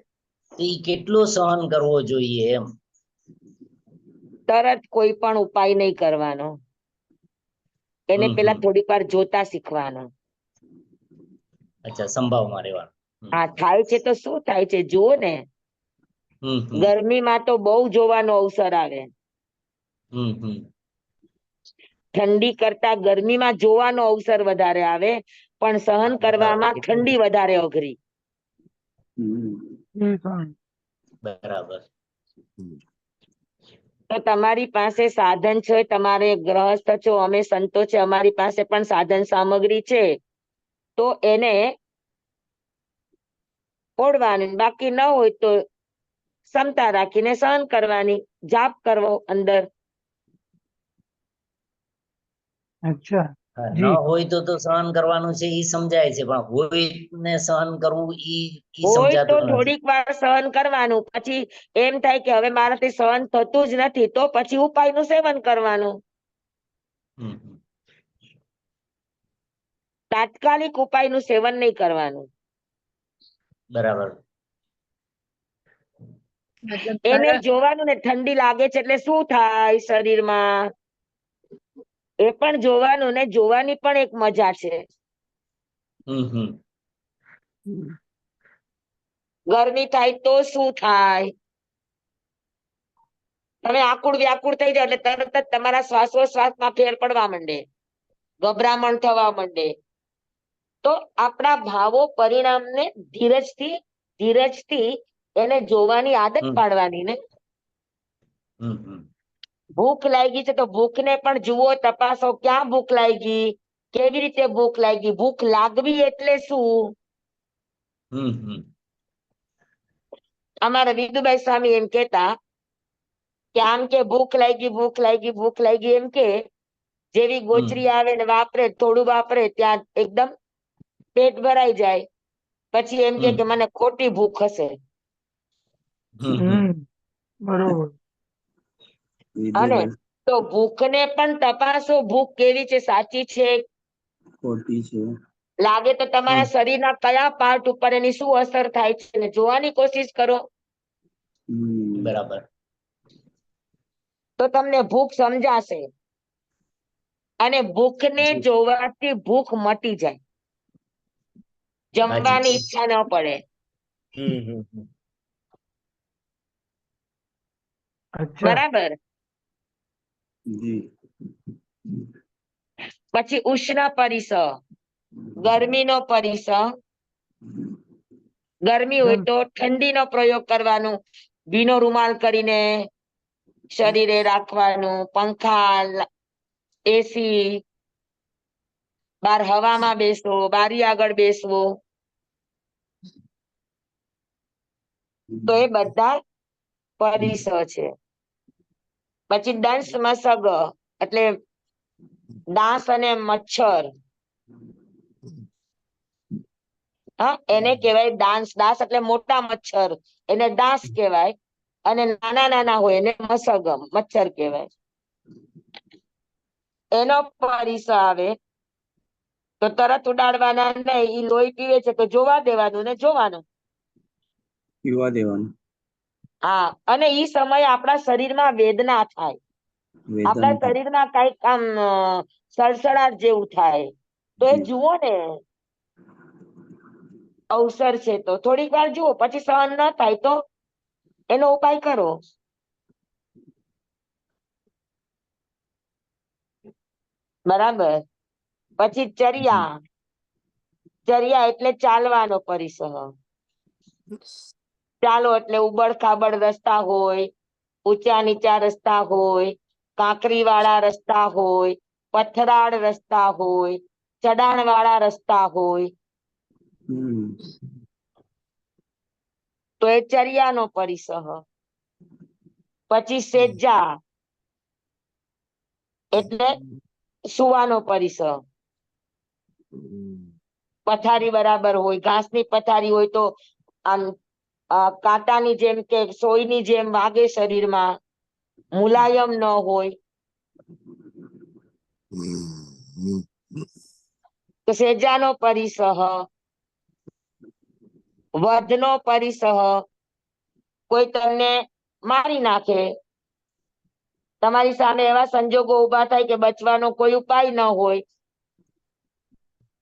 તો ઈ કેટલો સહન કરવો જોઈએ એમ. તરત કોઈ પણ ઉપાય નહીં કરવાનો. એને હમ, પેલા હમ. થોડીક વાર જોતા શીખવાનું. અચ્છા, સંભાવમાં રહેવાનું. આ થાય છે તો શું થાય છે જુઓ ને. હમ, હમ. ગરમીમાં તો બહુ જોવાનો અવસર આવે. હમ, હમ. ઠંડી કરતા ગરમીમાં જોવાનો અવસર વધારે આવે, પણ સહન કરવામાં ઠંડી વધારે અઘરી. હમ. બરાબર. તો તમારી પાસે સાધન છે, તમારે ગ્રહસ્થ છો, અમે સંતો છે, અમારી પાસે પણ સાધન સામગ્રી છે, તો એને ઓળવાની. બાકી ન હોય તો ક્ષમતા રાખીને સહન કરવાની, જાપ કરવો અંદર. અચ્છા હા, ન જી. હોય તો સહન કરવાનું છે ઈ સમજાય છે, પણ હોય ને સહન કરવું ઈ હોય તો સમજાતું નથી. થોડીક વાર સહન કરવાનું, પછી એમ થાય કે હવે મારાથી સહન થતું જ નથી, તો પછી ઉપાયનું સેવન કરવાનું. હમ, હમ. તાત્કાલિક ઉપાયનું સેવન નહીં કરવાનું. બરાબર. મતલબ એને મારા જોવાનું ને, ઠંડી લાગે છે એટલે શું થાય શરીરમાં, એ પણ જોવાનું ને. જોવાની પણ એક મજા છે. હમ, હમ. ગરમી થાય તો શું થાય, તમે આકુળ વ્યાકુળ થઈ જાવ એટલે તરત જ તમારા શ્વાસોશ્વાસમાં ફેર પડવા માંડે, ગભરામણ થવા માંડે. તો આપણા ભાવો પરિણામને ધીરજથી એને જોવાની આદત હમ. પાડવાની ને. હમ, હમ. ભૂખ લાગી છે તો ભૂખને પણ જુઓ, તપાસો, ક્યાં ભૂખ લાગી, કેવી રીતે ભૂખ લાગી, ભૂખ લાગવી એટલે શું. હમ, હમ. અમારા વિદુભાઈ સ્વામી એમ કેતા કે આમ કે ભૂખ લાગી, ભૂખ લાગી, ભૂખ લાગી એમ કે, જેવી ગોચરી આવે ને વાપરે, થોડું વાપરે ત્યાં એકદમ પેટ ભરાઈ જાય, પછી એમ કે મને ખોટી ભૂખ હશે. બરોબર. અને તો ભૂખને પણ તપાસો, ભૂખ કેવી છે, સાચી છે, ખોટી છે. લાગે તો તમારા શરીરના કયા પાર્ટ ઉપર એની શું અસર થાય છે ને જોવાની કોશિશ કરો. બરાબર. તો તમને ભૂખ સમજાશે. અને ભૂખને જી. જોવાથી ભૂખ મટી જાય, જમવાની હાજી. ઈચ્છા ન પડે. હમ, હમ, હમ. અચ્છા બરાબર. જી. પછી ઉષ્ણ પરિસર, ગરમીનો પરિસર. ગરમી હોય જેમ તો ઠંડીનો પ્રયોગ કરવાનો, ભીનો રૂમાલ કરીને શરીરે રાખવાનું, પંખા, એસી, બાર હવામાં બેસવો, બારી આગળ બેસવો. તો એ બધા પરિસર છે. પછી દંશ મસગ એટલે ડાંસ અને મચ્છર. હા, એને કહેવાય ડાંસ. ડાંસ એટલે મોટા મચ્છર, એને ડાંસ કહેવાય. અને નાના નાના હોય એને મસગમ, મચ્છર કહેવાય. એનો પરિસર આવે તો તરત ઉડાડવાના નહીં. ઈ લોહી પીવે છે તો જોવા દેવાનું ને જોવાનું. પીવા દેવાનું. હા, અને ઈ સમયે આપણા શરીરમાં વેદના થાય, આપણા વેદન શરીરમાં કઈક આમ સળસળાટ જેવું થાય, તો એ જુઓ ને. અવસર છે તો થોડીક વાર જુઓ, પછી સહન ન થાય તો એનો ઉપાય કરો. બરાબર. પછી ચર્યા. ચર્યા એટલે ચાલવાનો પરિસર. ચાલો એટલે ઉબડ ખાબડ રસ્તા હોય, ઊંચા નીચા રસ્તા હોય, કાંકરી વાળા રસ્તા હોય, પથરાળ રસ્તા હોય, ચડાણ વાળા રસ્તા હોય, તો એ ચર્યાનો પરિસર. પછી સેજા એટલે સુવાનો પરિસર. પથારી બરાબર હોય, ઘાસની પથારી હોય તો આમ કાંટાની જેમ કે સોયની જેમ વાગે શરીરમાં, મુલાયમ ન હોય તો સેજાનો પરિસર. વધનો પરિસર, કોઈ તમને મારી નાખે, તમારી સામે એવા સંજોગો ઉભા થાય કે બચવાનો કોઈ ઉપાય ન હોય.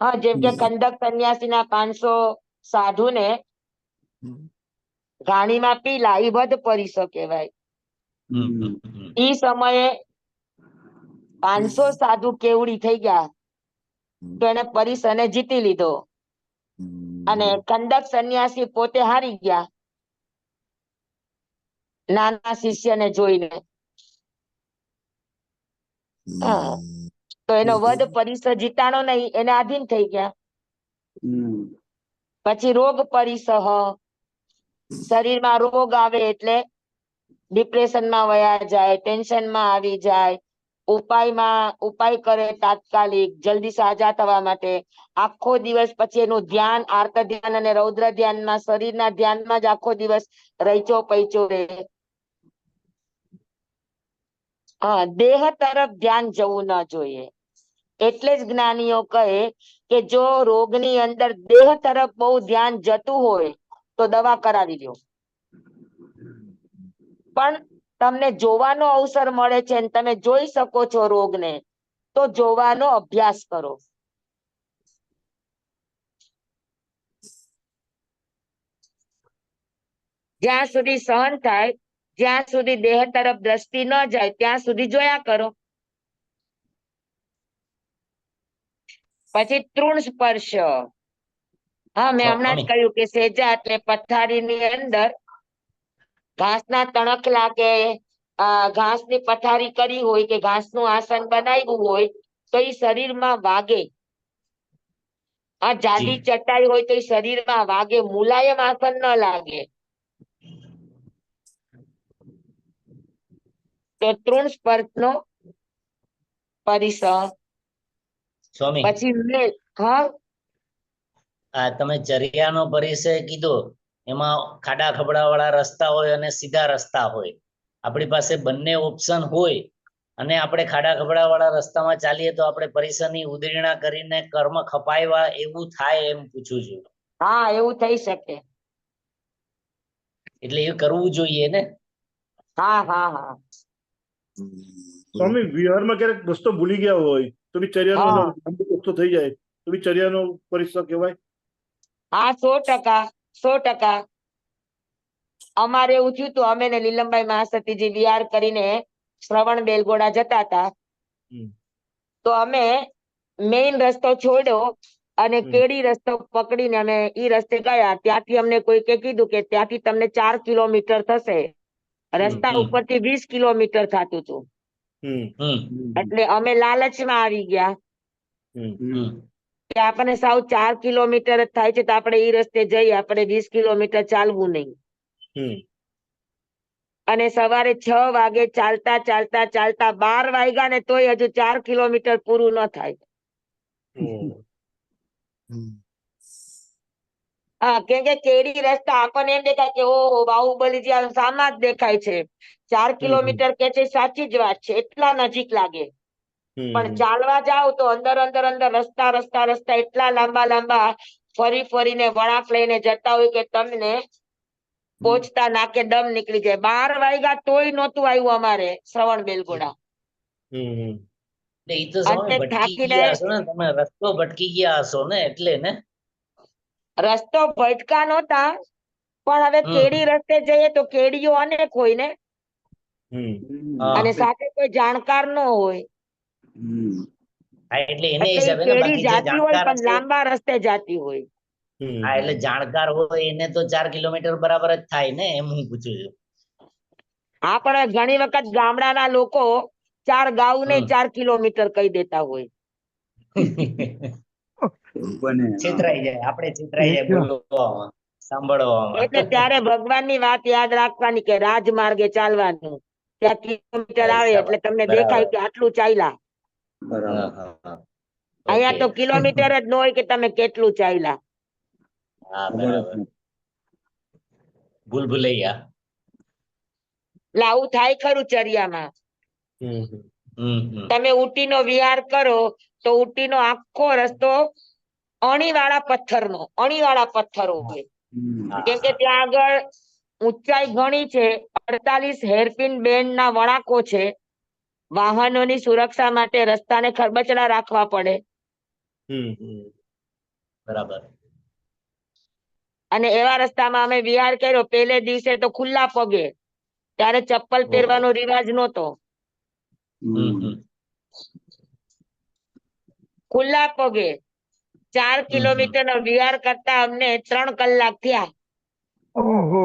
હા, જેમ કે ખંડક સંન્યાસીના 500 સાધુને ઘાણીમાં પીલા, એ વધ પરિસર કહેવાય. ઈ સમયે 500 સાધુ કેવડી થઈ ગયા તો એને પરિસરને જીતી લીધો, અને ખંડક સંન્યાસી પોતે હારી ગયા નાના શિષ્યને જોઈને. હા, તો એનો વધ પરિસર જીતાણો નહીં, એને આધીન થઈ ગયા. પછી રોગ પરિસર, શરીરમાં રોગ આવે એટલે ડિપ્રેશનમાં વયા જાય, ટેન્શનમાં આવી જાય, ઉપાય કરે તાત્કાલિક જલ્દી સાજા થવા માટે. આખો દિવસ પછી એનું ધ્યાન આર્ત ધ્યાન અને રૌદ્ર ધ્યાનમાં, શરીરના ધ્યાનમાં જ આખો દિવસ રહીચો પૈચો રહે. હા, દેહ તરફ ધ્યાન જવું ન જોઈએ. એટલે જ જ્ઞાનીઓ કહે કે જો રોગની અંદર દેહ તરફ બહુ ધ્યાન જતું હોય તો દવા કરાવી લ્યો. પણ તમને જોવાનો અવસર મળે છે અને તમે જોઈ શકો છો રોગને, તો જોવાનો અભ્યાસ કરો. જ્યાં સુધી સહન થાય, જ્યાં સુધી દેહ તરફ દ્રષ્ટિ ન જાય ત્યાં સુધી જોયા કરો. પછી તૃણ સ્પર્શ. હા, મેં હમણાં જ કહ્યું કે સેજા એટલે પથારીની અંદર ઘાસના તણખલા કે ઘાસની પથારી કરી હોય કે ઘાસનું આસન બનાવ્યું હોય તો એ શરીરમાં વાગે. આ જાડી ચટાઈ હોય તો એ શરીરમાં વાગે, મુલાયમ આસન ન લાગે. તો તૃણ સ્પર્શનો પરિસર. સ્વામી, પછી હા, આ તમે ચર્યાનો પરિચય કીધો, એમાં ખાડા ખબડા વાળા રસ્તા હોય અને સીધા રસ્તા હોય. આપણી પાસે બંને ઓપ્શન હોય અને આપણે ખાડા ખબડા વાળા રસ્તામાં ચાલીએ તો આપણે પરિસરની ઉદીરણા કરીને કર્મ ખપાયવા એવું થાય એમ પૂછું છું. હા, એવું થઈ શકે. એટલે એ કરવું જોઈએ ને. હા હા હા. સ્વામી, વિહારમાં ક્યારેક રસ્તો ભૂલી ગયા હોય તો બી ચર્યાનો હા. લાંબો રસ્તો થઈ જાય તો બી ચર્યાનો પરિસર કહેવાય. હા, 100%. અમારે એવું થયું હતું, અમે ને લીલમભાઈ મહાસતીજી વિહાર કરીને શ્રવણ બેલગોડા જતા હતા. તો અમે મેઇન રસ્તો છોડ્યો અને કેડી રસ્તો પકડીને અમે ઈ રસ્તે ગયા. ત્યાંથી અમને કોઈકે કીધું કે ત્યાંથી તમને 4 કિલોમીટર થશે. રસ્તા ઉપરથી 20 કિલોમીટર થતું હતું. એટલે અમે લાલચમાં આવી ગયા કે આપણને સાવ 4 કિલોમીટર જ થાય છે તો આપણે ઈ રસ્તે જઈએ, આપણે 20 કિલોમીટર ચાલવું નહીં. અને સવારે 6 વાગે ચાલતા 12 વાગ્યા ને તોય હજુ 4 કિલોમીટર પૂરું ન થાય. હા, કેમ કે કેડી રસ્તા આપણને એમ દેખાય કે ઓહો બાહુબલીજી આમ સામા જ દેખાય છે. 4 કિલોમીટર કે છે, સાચી જ વાત છે, એટલા નજીક લાગે. પણ ચાલવા જાવ તો અંદર રસ્તા એટલા લાંબા ફરીને વળાંક લઈને જતા હોય કે તમને પહોંચતા નાકે દમ નીકળી જાય. 12 વાગ્યા તોય નહોતું આવ્યું અમારે શ્રવણ બેલગોડા. એ તો સમય ભટકી ગયા હશો ને તમે, રસ્તો ભટકી ગયા હશો ને એટલે ને. રસ્તો ભટકા નહોતા, પણ હવે હમ. કેડી રસ્તે જઈએ તો કેડીઓ અનેક હોય ને, હા. અને સાથે કોઈ જાણકાર ન હોય, હા, એટલે એને એટલે ઈ હિસાબે ને કેડી બાકી જે જાતી હોય જાણકાર પણ હશે, લાંબા રસ્તે જાતી હોય. હા, એટલે જાણકાર હોય એને તો 4 કિલોમીટર બરાબર જ થાય ને, એમ હું પૂછું છું. હા, પણ ઘણી વખત ગામડાના લોકો 4 ગાઉ ને હમ. 4 કિલોમીટર કહી દેતા હોય. બને છેતરાઈ જાય, આપણે છેતરાઈ જાય એકદમ. બોલવામાં, સાંભળવામાં. એટલે ત્યારે ભગવાનની વાત યાદ રાખવાની કે રાજમાર્ગે ચાલવાનું. ત્યાં કિલોમીટર આવે શાબાશ, એટલે તમને બરાબર. દેખાય કે આટલું ચાલ્યા. હા, બરાબર હા, હા. અહીંયા તો ઓકે. કિલોમીટર જ ન હોય કે તમે કેટલું ચાલ્યા. હા, ખબર જ બરાબર. નથી. ભૂલ ભૂલૈયા. એટલે આવું થાય ખરું ચરિયામાં. હમ. તમે ઊટીનો વિહાર કરો તો ઊટીનો આખો રસ્તો અણીવાળા પથ્થરો હોય. કેમ કે ત્યાં આગળ ઊંચાઈ ઘણી છે, 48 હેરપિન બેન્ડ ના વળાંકો છે. વાહનોની સુરક્ષા માટે રસ્તાને ખરબચડા રાખવા પડે. બરાબર. અને એવા રસ્તામાં અમે વિહાર કર્યો, પહેલે દિવસે તો ખુલ્લા પગે, ત્યારે ચપ્પલ ઓહો. પહેરવાનો રિવાજ નહોતો. હમ. ખુલ્લા પગે 4 કિલોમીટર નો વિહાર કરતા અમને 3 કલાક થયા. ઓહો.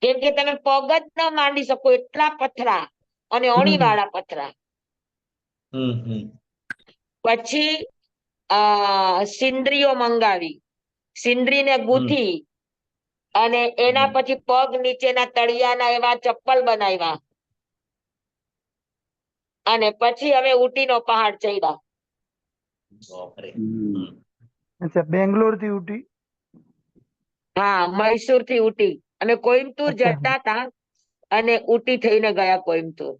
કેમ કે તમે પગ જ ન માંડી શકો એટલા પથરા અને અણીવાળા પથરા. પછી સિંદરીઓ મંગાવી, સિંદરીને ગૂંથી અને એના પછી પગ નીચેના તળિયાના એવા ચપ્પલ બનાવ્યા. અને પછી અમે ઊટીનો પહાડ ચડ્યા. બાપરે. અચ્છા, બેંગ્લોર થી ઉટી? હા, મૈસૂર થી ઊટી. અમે કોઈમ્બતુર અચ્છા. જતા હતા અને ઊટી થઈને ગયા કોઈમ્બતુર.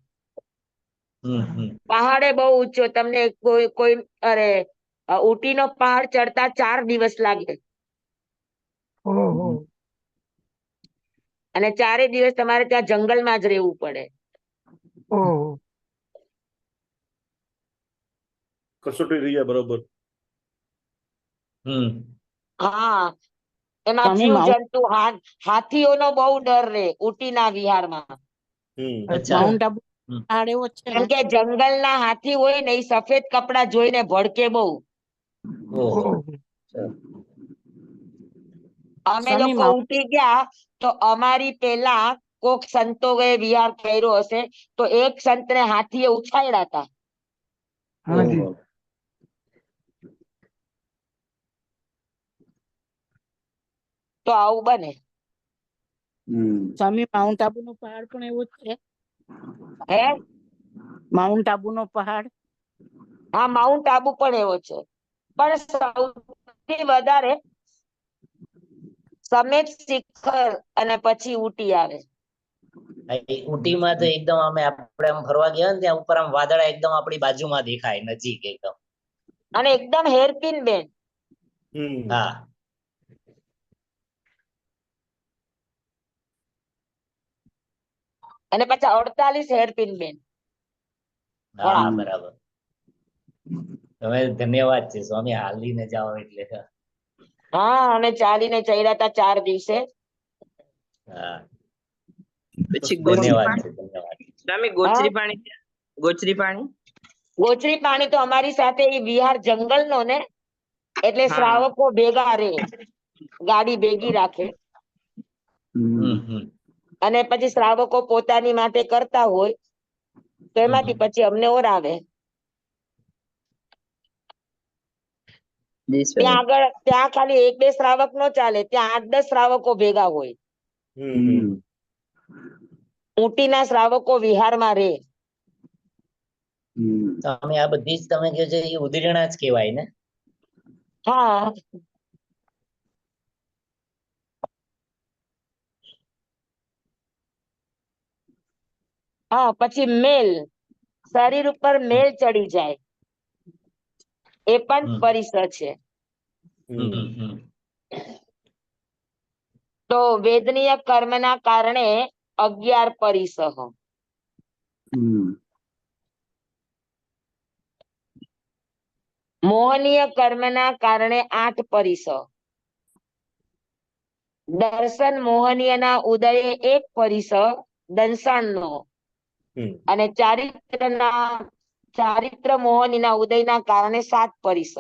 પહાડે બહુ ઊંચો, તમને ઊટીનો પહાડ ચડતા 4 દિવસ લાગે. ઓહો. અને 4 દિવસ તમારે ત્યાં જંગલમાં જ રહેવું પડે. ઓહો. કસોટી રહી જાય બરોબર. હા, એમાં સ્વામી જીવ માઉન્ટ જંતુ હાથીઓનો બહુ ડર રહે ઊટીના વિહારમાં. અચ્છા. માઉન્ટ આબુ પહાડ એવો જ છે કેમ ને? કે જંગલના હાથી હોય ને, એ સફેદ કપડા જોઈને ભડકે બહુ. ઓહો. ઓહો. અમે સ્વામી લોકો માઉન્ટ ઊટી ગયા તો અમારી પેલા કોક સંતોએ વિહાર કર્યો હશે, તો એક સંતને હાથીએ ઉછાળ્યા હતા. હાજી. તો આવું બને. સ્વામી માઉન્ટ આબુ નો પહાડ પણ એવો જ છે? હે? માઉન્ટ આબુ નો પહાડ? હા, માઉન્ટ આબુ પણ એવો છે, પણ સૌથી વધારે સમેત શિખર અને પછી ઊટી આવે. ઊટીમાં તો એકદમ આપણે આમ ફરવા ગયા ને, ત્યાં ઉપર આમ વાદળા એકદમ આપણી બાજુમાં દેખાય, નજીક એકદમ. અને એકદમ હેરપિન બેન. હા. અને પાછા 48 હેરપિન બેન. હા, બરાબર. તમે ધન્યવાદ છે સ્વામી, હાલીને જાઓ એટલે. હા, અમે ચાલીને ચડ્યા હતા 4 દિવસે. હા, પછી ધન્યવાદ છે, ધન્યવાદ. ગોચરી પાણી ગોચરી પાણી તો અમારી સાથે એ વિહાર જંગલનો ને, એટલે શ્રાવકો ભેગા રે, ગાડી ભેગી રાખે. અને પછી શ્રાવકો પોતાની માટે કરતા હોય તો એમાંથી પછી અમને ઓરાવે. ત્યાં ખાલી 1-2 શ્રાવક નો ચાલે, ત્યાં 8-10 શ્રાવકો ભેગા હોય. ઊટીના શ્રાવકો વિહારમાં રે. અમે આ બધી જ તમે કહો છો એ ઉદીરણા જ કહેવાય ને? હા. હા, પછી મેલ, શરીર ઉપર મેલ ચડી જાય, એ પણ પરિસર છે. તો વેદનીય કર્મના કારણે 11 પરિસહ. મોહનીય કર્મના કારણે 8 પરિસ. દર્શન મોહનીયના ઉદયે 1 પરિસ દંસાણનો હમ અને ચારિત્ર મોહનીના ઉદયના કારણે 7 પરિસ.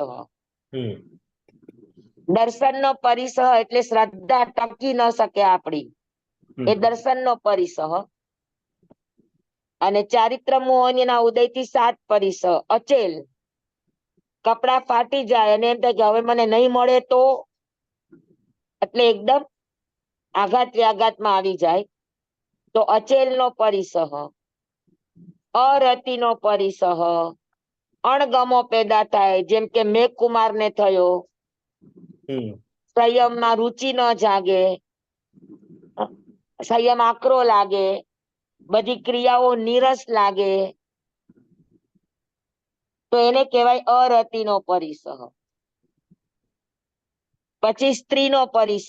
હમ દર્શનનો પરિસ એટલે શ્રદ્ધા ટકી ન શકે આપણી, એ દર્શનનો પરિસ. અને ચારિત્ર મોહનીના ઉદયથી 7 પરિસ. અચેલ, કપડા ફાટી જાય અને એમ થાય કે હવે મને નહીં મળે તો, એટલે એકદમ આઘાત વ્યાઘાતમાં આવી જાય તો અચેલનો પરિસ. અરતિનો પરિસ, અણગમો પેદા થાય જેમ કે મેઘકુમારને થયો. હમ સંયમમાં રુચિ ન જાગે, સંયમ આકરો લાગે, બધી ક્રિયાઓ નીરસ લાગે, તો એને કહેવાય અરતિનો પરિસ. પછી સ્ત્રીનો પરિસ,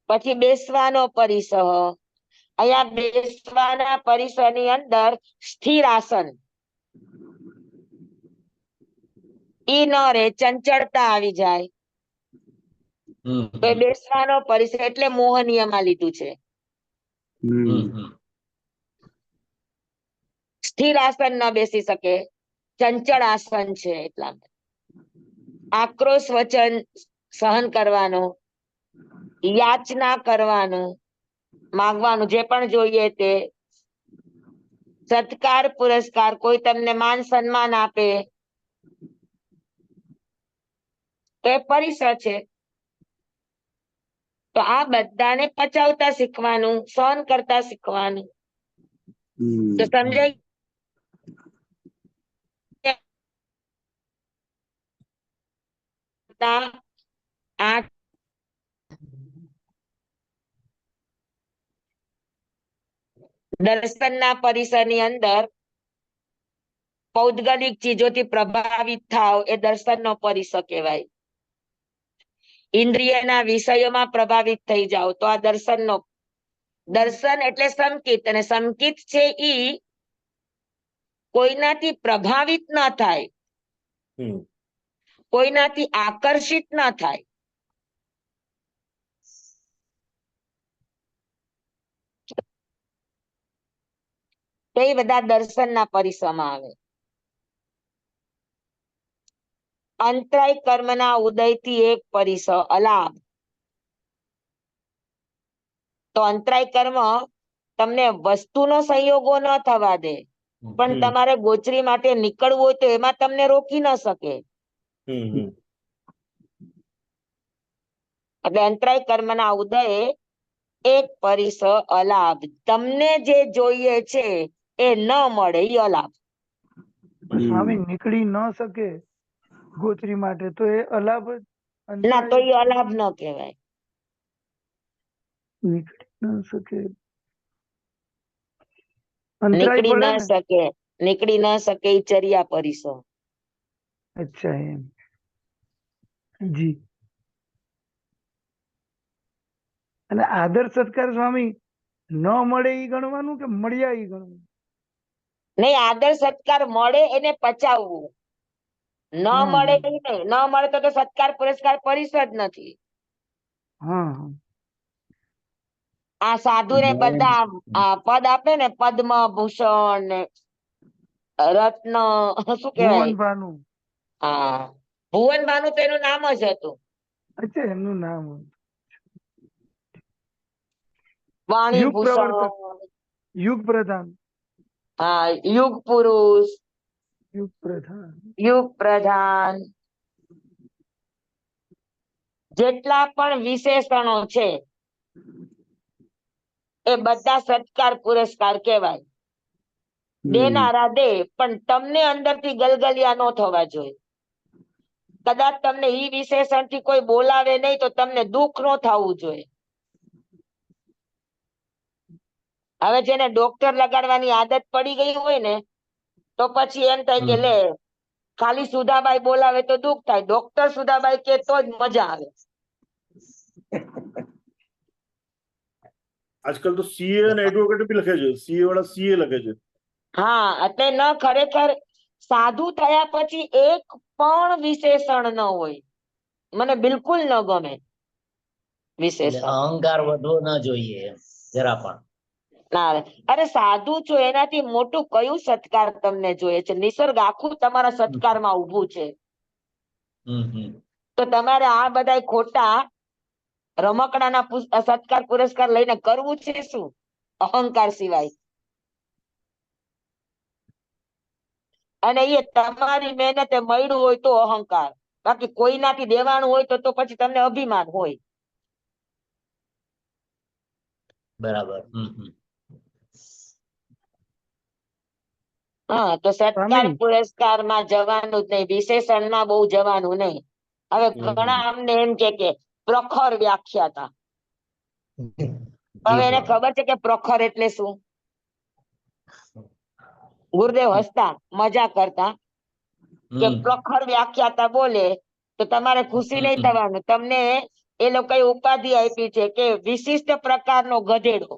પછી બેસવાનો પરિસ. અહીંયા બેસવાના પરિસરની અંદર સ્થિર આસન ઈ ન રે, ચંચળતા આવી જાય તો એ બેસવાનો પરિસ એટલે મોહનીયમાં લીધું છે. સ્થિર આસન ન બેસી શકે, ચંચળ આસન છે એટલા. આક્રોશ વચન સહન કરવાનું, યાચના કરવાનું, માંગવાનું જે પણ જોઈએ તે, સત્કાર પુરસ્કાર, કોઈ તમને માન સન્માન આપે તો એ પરિસ છે. તો આ બધાને પચાવતા શીખવાનું, સહન કરતા શીખવાનું. તો સમજાય? 8 દર્શનના પરિસરની અંદર પૌદ્ગલિક ચીજોથી પ્રભાવિત થાવ એ દર્શનનો પરિસ કહેવાય. ઇન્દ્રિયના વિષયોમાં પ્રભાવિત થઈ જાવ તો આ દર્શનનો. દર્શન એટલે સંકિત, અને સંકિત છે ઈ કોઈનાથી પ્રભાવિત ન થાય, કોઈનાથી આકર્ષિત ન થાય. તો એ બધા દર્શનના પરિસમાં આવે. અંતરાય કર્મના ઉદયથી 1 પરિસ અલાભ. તો અંતરાય કર્મ તમને વસ્તુનો સંયોગો ન થવા દે, પણ તમારે ગોચરી માટે નીકળવું હોય તો એમાં તમને રોકી ન શકે. એટલે અંતરાય કર્મના ઉદયે 1 પરિસ અલાભ. તમને જે જોઈએ છે એ ન મળે, એ અલાભ. સ્વામી નીકળી ન શકે ગોચરી માટે તો એ અલાભ જ. ના, તો એ અલાભ ન કહેવાય. નીકળી ન શકે, નીકળી ન શકે એ ચર્યા પરિસ. અચ્છા, એમ. જી. અને આદર સત્કાર સ્વામી ન મળે ઈ ગણવાનું કે મળ્યા ઈ ગણવાનું? નહીં, આદર સત્કાર મળે એને પચાવવું, ન મળે ઈ નહીં. ન મળે તો સત્કાર પુરસ્કાર પરિસ જ નથી. આ સાધુ ને બધા પદ આપે ને, પદ્મ ભૂષણ ને રત્ન, શું કહેવાય? હા, ભુવન ભાનું તો એનું નામ જ હતું. અચ્છા, એમનું નામ. વાણી ભૂષણ, યુગ પ્રધાન. હા, યુગ પુરુષ, યુગ પ્રધાન, જેટલા પણ વિશેષણો છે એ બધા સત્કાર પુરસ્કાર કહેવાય. દેનારા દે, પણ તમને અંદરથી ગલગલિયા ન થવા જોઈએ. કદાચ તમને ઈ વિશેષણ થી કોઈ બોલાવે નહીં તો તમને દુઃખ ન થવું જોઈએ. હવે જેને ડોક્ટર લગાડવાની આદત પડી ગઈ હોય ને, તો પછી એમ થાય કે લે ખાલી સુધાબાઈ બોલાવે તો દુઃખ થાય, ડોક્ટર સુધાબાઈ કે તો જ મજા આવે. આજકાલ તો સીએ અને એડવોકેટ બી લખે છે, સીએ વાળા સીએ લખે છે. હા, એટલે ન, ખરેખર સાધુ થયા પછી એક પણ વિશેષણ ન હોય. મને બિલકુલ ન ગમે એટલે વિશેષણ. અહંકાર વધવો ન જોઈએ એમ, જરા પણ. ના, અરે સાધુ છો એનાથી મોટું કયું સત્કાર તમને જોઈએ છે? નિસર્ગ આખું તમારા સત્કારમાં ઊભું છે. તો તમારે આ બધા ખોટા રમકડાના સત્કાર પુરસ્કાર લઈને કરવું છે શું? અહંકાર સિવાય. અને એ તમારી મહેનતે મળ્યું હોય તો અહંકાર, બાકી કોઈનાથી દેવાનું હોય તો પછી તમને અભિમાન હોય. બરાબર. હા, તો સત્કાર સ્વામી પુરસ્કારમાં જવાનું જ નહીં, વિશેષણમાં બહુ જવાનું નહીં. હવે ઘણા અમને એમ કે પ્રખર વ્યાખ્યાતા. હવે એને ખબર છે કે પ્રખર એટલે શું? ગુરુદેવ હસતા મજા કરતા કે પ્રખર વ્યાખ્યાતા બોલે તો તમારે ખુશી નહીં થવાનું. તમને એ લોકોએ ઉપાધિ આપી છે કે વિશિષ્ટ પ્રકારનો ગધેડો.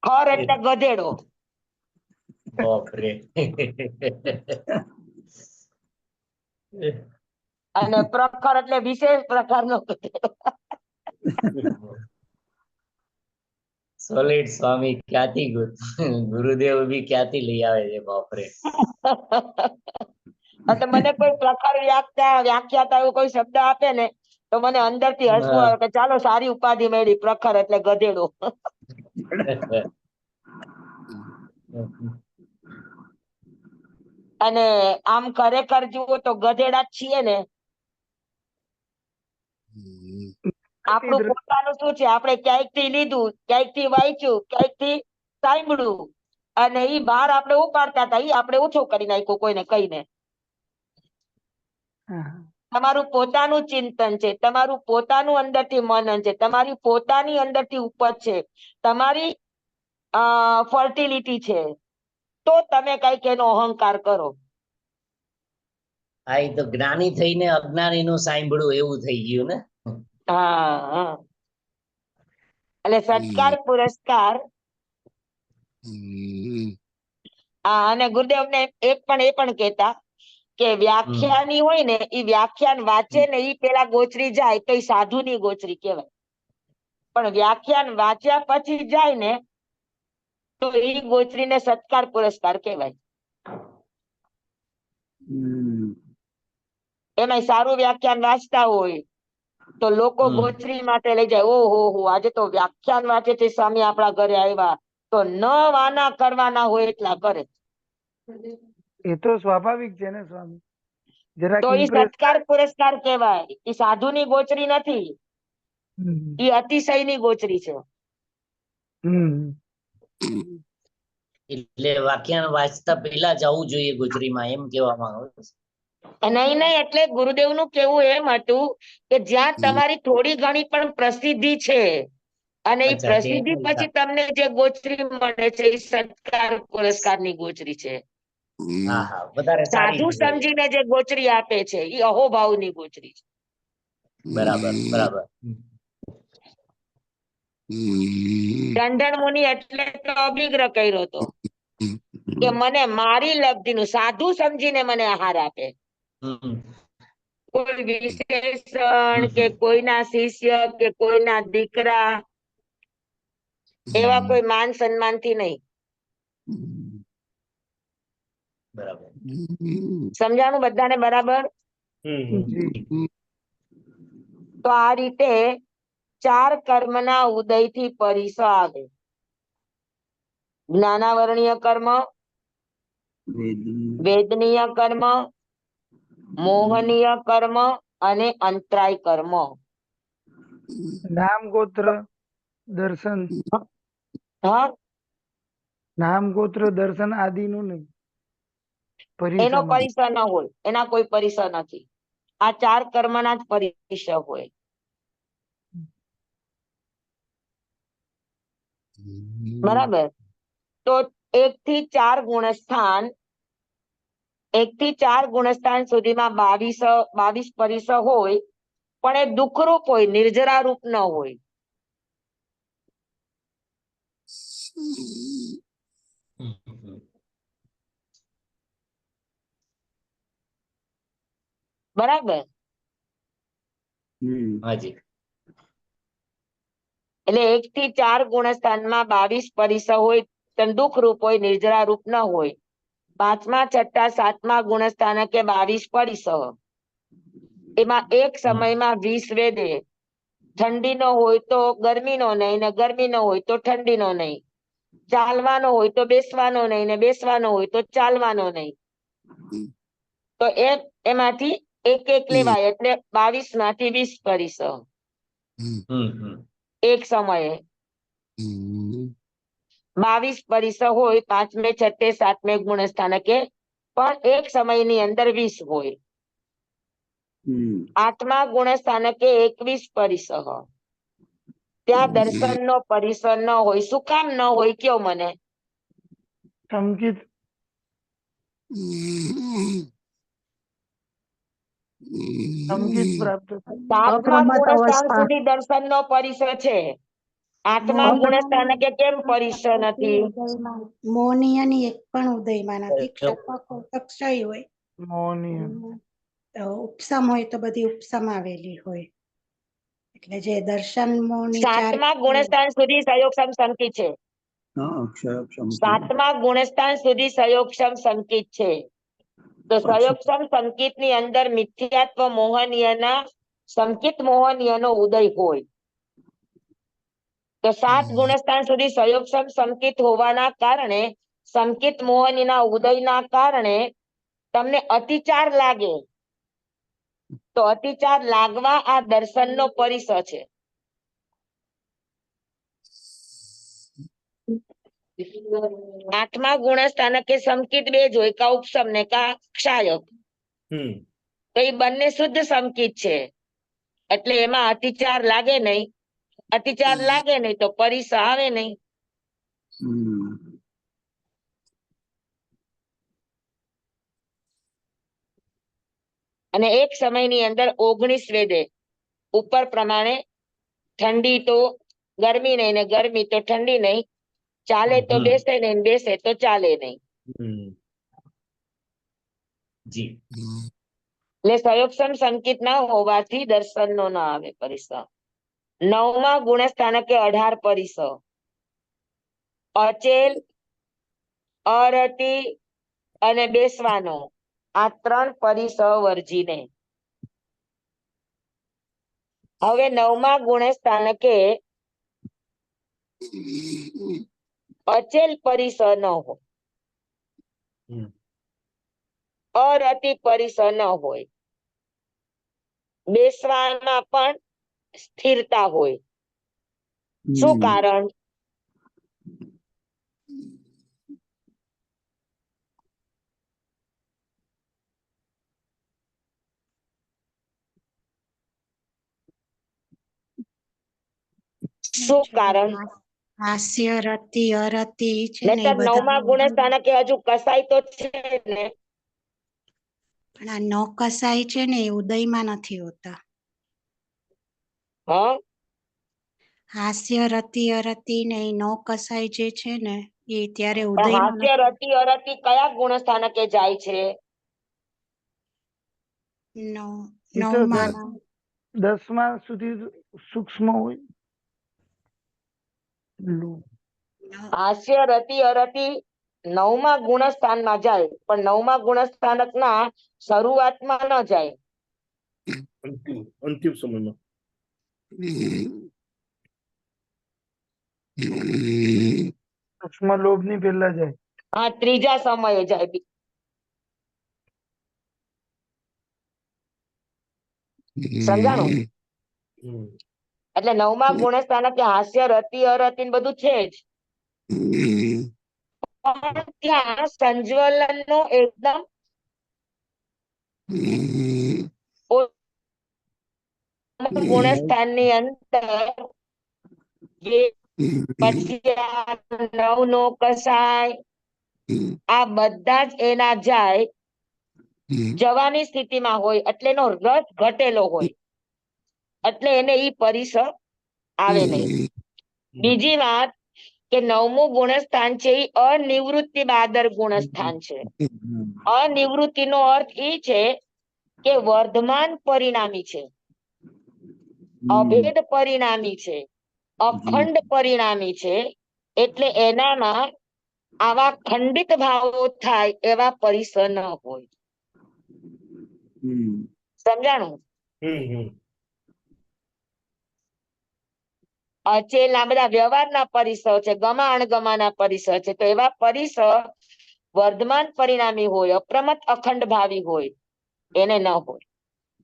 ખર એટલે ગધેડો. બાપરે. અને પ્રખર એટલે વિશેષ પ્રકારનો ગધેડો. સોલિડ સ્વામી ક્યાંથી ગુરુદેવ બી ક્યાંથી લઈ આવે છે? બાપરે. એટલે મને કોઈ પ્રખર વ્યાખ્યાતા એવો કોઈ શબ્દ આપે ને તો મને અંદરથી હસવું આવે કે ચાલો સારી ઉપાધિ મળી, પ્રખર એટલે ગધેડો. અને આમ ખરેખર જુઓ તો ગધેડા જ છીએ ને. આપણું પોતાનું શું છે? આપણે ક્યાંક થી લીધું, ક્યાંક થી વાંચ્યું, ક્યાંક થી સાંભળ્યું, અને ઈ બહાર આપણે ઉપાડતા હતા, ઈ આપણે ઓછો કરી નાખ્યું કોઈને કહીને. તમારું પોતાનું ચિંતન છે, તમારું પોતાનું અંદરથી મનન છે, તમારી પોતાની અંદરથી ઉપજ છે, તમારી ફર્ટિલિટી છે, તો તમે કઈક એનો અહંકાર કરો. આ તો જ્ઞાની થઈને અજ્ઞાની નું સાંભળવું એવું થઈ ગયું ને. હા, એટલે સત્કાર પુરસ્કાર. અને ગુરુદેવ ને એ પણ કહેતા કે વ્યાખ્યાની હોય ને, ઈ વ્યાખ્યાન વાંચે ને ઈ પેલા ગોચરી જાય તો ઈ સાધુની ગોચરી કહેવાય. પણ વ્યાખ્યાન વાંચ્યા પછી જાય ને તો ઈ ગોચરીને સત્કાર પુરસ્કાર કહેવાય. એમાં સારું વ્યાખ્યાન વાંચતા હોય તો લોકો ગોચરી માટે લઈ જાય. ઓહો, આજે તો વ્યાખ્યાન વાંચે છે સ્વામી આપણા ઘરે આવ્યા, તો ન વાના કરવાના હોય એટલા કરે. એ તો સ્વાભાવિક છે ને સ્વામી. જરાક તો ઈ સત્કાર પુરસ્કાર કહેવાય. ઈ સાધુની ગોચરી નથી, ઈ અતિશયની ગોચરી છે. એટલે વ્યાખ્યાન વાંચતા પહેલા જવું જોઈએ ગોચરીમાં, એમ કહેવામાં આવે છે. નહીં, એટલે ગુરુદેવનું કેવું એમ હતું કે જ્યાં તમારી થોડી ઘણી પણ પ્રસિદ્ધિ છે અને એ પ્રસિદ્ધિ પછી તમને જે ગોચરી મળે છે એ સત્કાર પુરસ્કારની ગોચરી છે. સાધુ સમજીને જે ગોચરી આપે છે એ અહોભાવની ગોચરી છે. બરાબર. ટંડન મુનિ એટલે તો અભિગ્રહ કર્યો હતો કે મને મારી લબ્ધિનું સાધુ સમજીને મને આહાર આપે. કોઈ વિશેષણ કે કોઈના શિષ્ય કે કોઈના દીકરા એવા કોઈ માન સન્માનથી નહીં. બરાબર. સમજાણું બધાને બરાબર? તો આ રીતે 4 કર્મના ઉદયથી પરિસ આવે. જ્ઞાનાવરણીય કર્મ, વેદનીય કર્મ, મોહનીય કર્મ અને અંતરાય કર્મ. નામ ગોત્ર દર્શન, નામ ગોત્ર દર્શન આદિનું નહીં. એનો પરિસર ન હોય, એના કોઈ પરિસર નથી. આ 4 કર્મના જ પરિસર હોય. બરાબર. તો 1 થી 4 ગુણસ્થાન, 1 થી 4 ગુણસ્થાન સુધીમાં 22 પરિસર હોય, પણ એ દુઃખરૂપ હોય, નિર્જરા રૂપ ન હોય. બરાબર. હાજી. એટલે 1 થી 4 ગુણસ્થાનમાં 22 પરિસર હોય, તંદુક રૂપ હોય, નિર્જરા રૂપ ન હોય. 5મા 6ઠા 7મા ગુણસ્થાનકે 22 પરિસર. એમાં એક સમયમાં 20 વેદે. ઠંડીનો હોય તો ગરમીનો નહીં, ને ગરમીનો હોય તો ઠંડીનો નહીં. ચાલવાનો હોય તો બેસવાનો નહીં, ને બેસવાનો હોય તો ચાલવાનો નહીં. તો એમાંથી એક લેવાય, એટલે 22 માંથી 20 પરિસર એક સમયે. 22 પરિસર હોય 5મે 6ઠે 7મે ગુણસ્થાનકે, પણ એક સમયની અંદર 20 હોય. 8મા ગુણસ્થાનકે 21 પરિસર. ત્યાં દર્શનનો પરિસર ન હોય. શું કામ ન હોય કયો મને? સંકેત પ્રાપ્ત થાય. 7મા ગુણસ્થાન સુધી દર્શનનો પરિસર છે. 8મા ગુણસ્થાનકે કેમ પરિસર નથી? મોહનીયની એક પણ ઉદયમાં નથી. ક્ષપક હોય તો ક્ષય હોય, મોહનીય. તો ઉપસમ હોય તો બધી ઉપસમ આવેલી હોય. એટલે જે દર્શન મોહની 7મા ગુણસ્થાન સુધી સયોગક્ષમ સંકિત છે. અક્ષરક્ષમ 7મા ગુણસ્થાન સુધી સયોગક્ષમ સંકિત છે. તો સયોગક્ષમ સંકિતની અંદર મિથ્યાત્વ મોહનીયના સંકિત મોહનીયનો ઉદય હોય. તો 7 ગુણસ્થાન સુધી સયોગક્ષમ સંકિત હોવાના કારણે, સંકિત મોહનીના ઉદયના કારણે તમને અતિચાર લાગે. તો અતિચાર લાગવા આ દર્શનનો પરિસર છે. આઠમા ગુણસ્થાનકે સંકિત 2 જ હોય, કા ઉપસમ ને કા ક્ષાયક. તો એ બંને શુદ્ધ સંકિત છે, એટલે એમાં અતિચાર લાગે નહીં. અતિચાર લાગે નહીં તો પરિસર આવે નહીં. અને એક સમયની અંદર 19 વેદે ઉપર પ્રમાણે ઠંડી તો ગરમી નહીં, ને ગરમી તો ઠંડી નહીં. ચાલે તો બેસે નહીં, બેસે તો ચાલે નહીં. જી. એટલે સયોગક્ષમ સંકિત ના હોવાથી દર્શનનો ના આવે પરિસર. 9મા ગુણસ્થાનકે 18 પરિસર. અચેલ, અરતિ અને બેસવાનો, આ 3 પરિસર વર્જીને. હવે 9મા ગુણસ્થાનકે અચેલ પરિસર ન હોય, અરતિ પરિસર ન હોય, બેસવામાં પણ સ્થિરતા હોય. શું કારણ? શું કારણ? હાસ્ય રતિ અરતિ છે ને, નહીતર 9મા ગુણસ્થાનકે હજુ કસાય તો છે ને. પણ આ ન કસાય છે ને, એ ઉદયમાં નથી હોતા. હા, હાસ્ય રતિ અરતિ ને એ ન કસાય જે છે ને, એ ત્યારે પણ ઉદયમાં હાસ્ય રતિ અરતિ કયા ગુણસ્થાનકે જાય છે? નવમાં 10મા સુધી સૂક્ષ્મ હોય. હાસ્ય રતિ અરતિ 9મા ગુણસ્થાનમાં જાય, પણ 9મા ગુણસ્થાનક ના શરૂઆતમાં ન જાય. અંતિમ સમયમાં સૂક્ષ્મ લોભ ની પેલા જાય. હા, ત્રીજા સમયે જાય. સમજાણું? એટલે 9મા ગુણસ્થાનકે હાસ્ય રતિ અરતિ બધું છે જ, પણ ત્યાં સંજ્વલન નો એકદમ ગુણસ્થાનની અંદર પછી 9 નો કસાય, આ બધા જ એના જાય જવાની સ્થિતિમાં હોય, એટલે એનો રસ ઘટેલો હોય, એટલે એને ઈ પરિસર આવે નહીં. બીજી વાત કે 9મું ગુણસ્થાન છે એ અનિવૃત્તિ બાદર ગુણસ્થાન છે. અનિવૃત્તિનો અર્થ એ છે કે વર્ધમાન પરિણામી છે, અભેદ પરિણામી છે, અખંડ પરિણામી છે, એટલે એનામાં આવા ખંડિત ભાવો થાય એવા પરિસર ન હોય. સમજાણું? અચેલ આ બધા વ્યવહારના પરિસર છે, ગમા અણગમાના પરિસર છે, તો એવા પરિસર વર્ધમાન પરિણામી હોય, અપ્રમત અખંડ ભાવી હોય, એને ન હોય.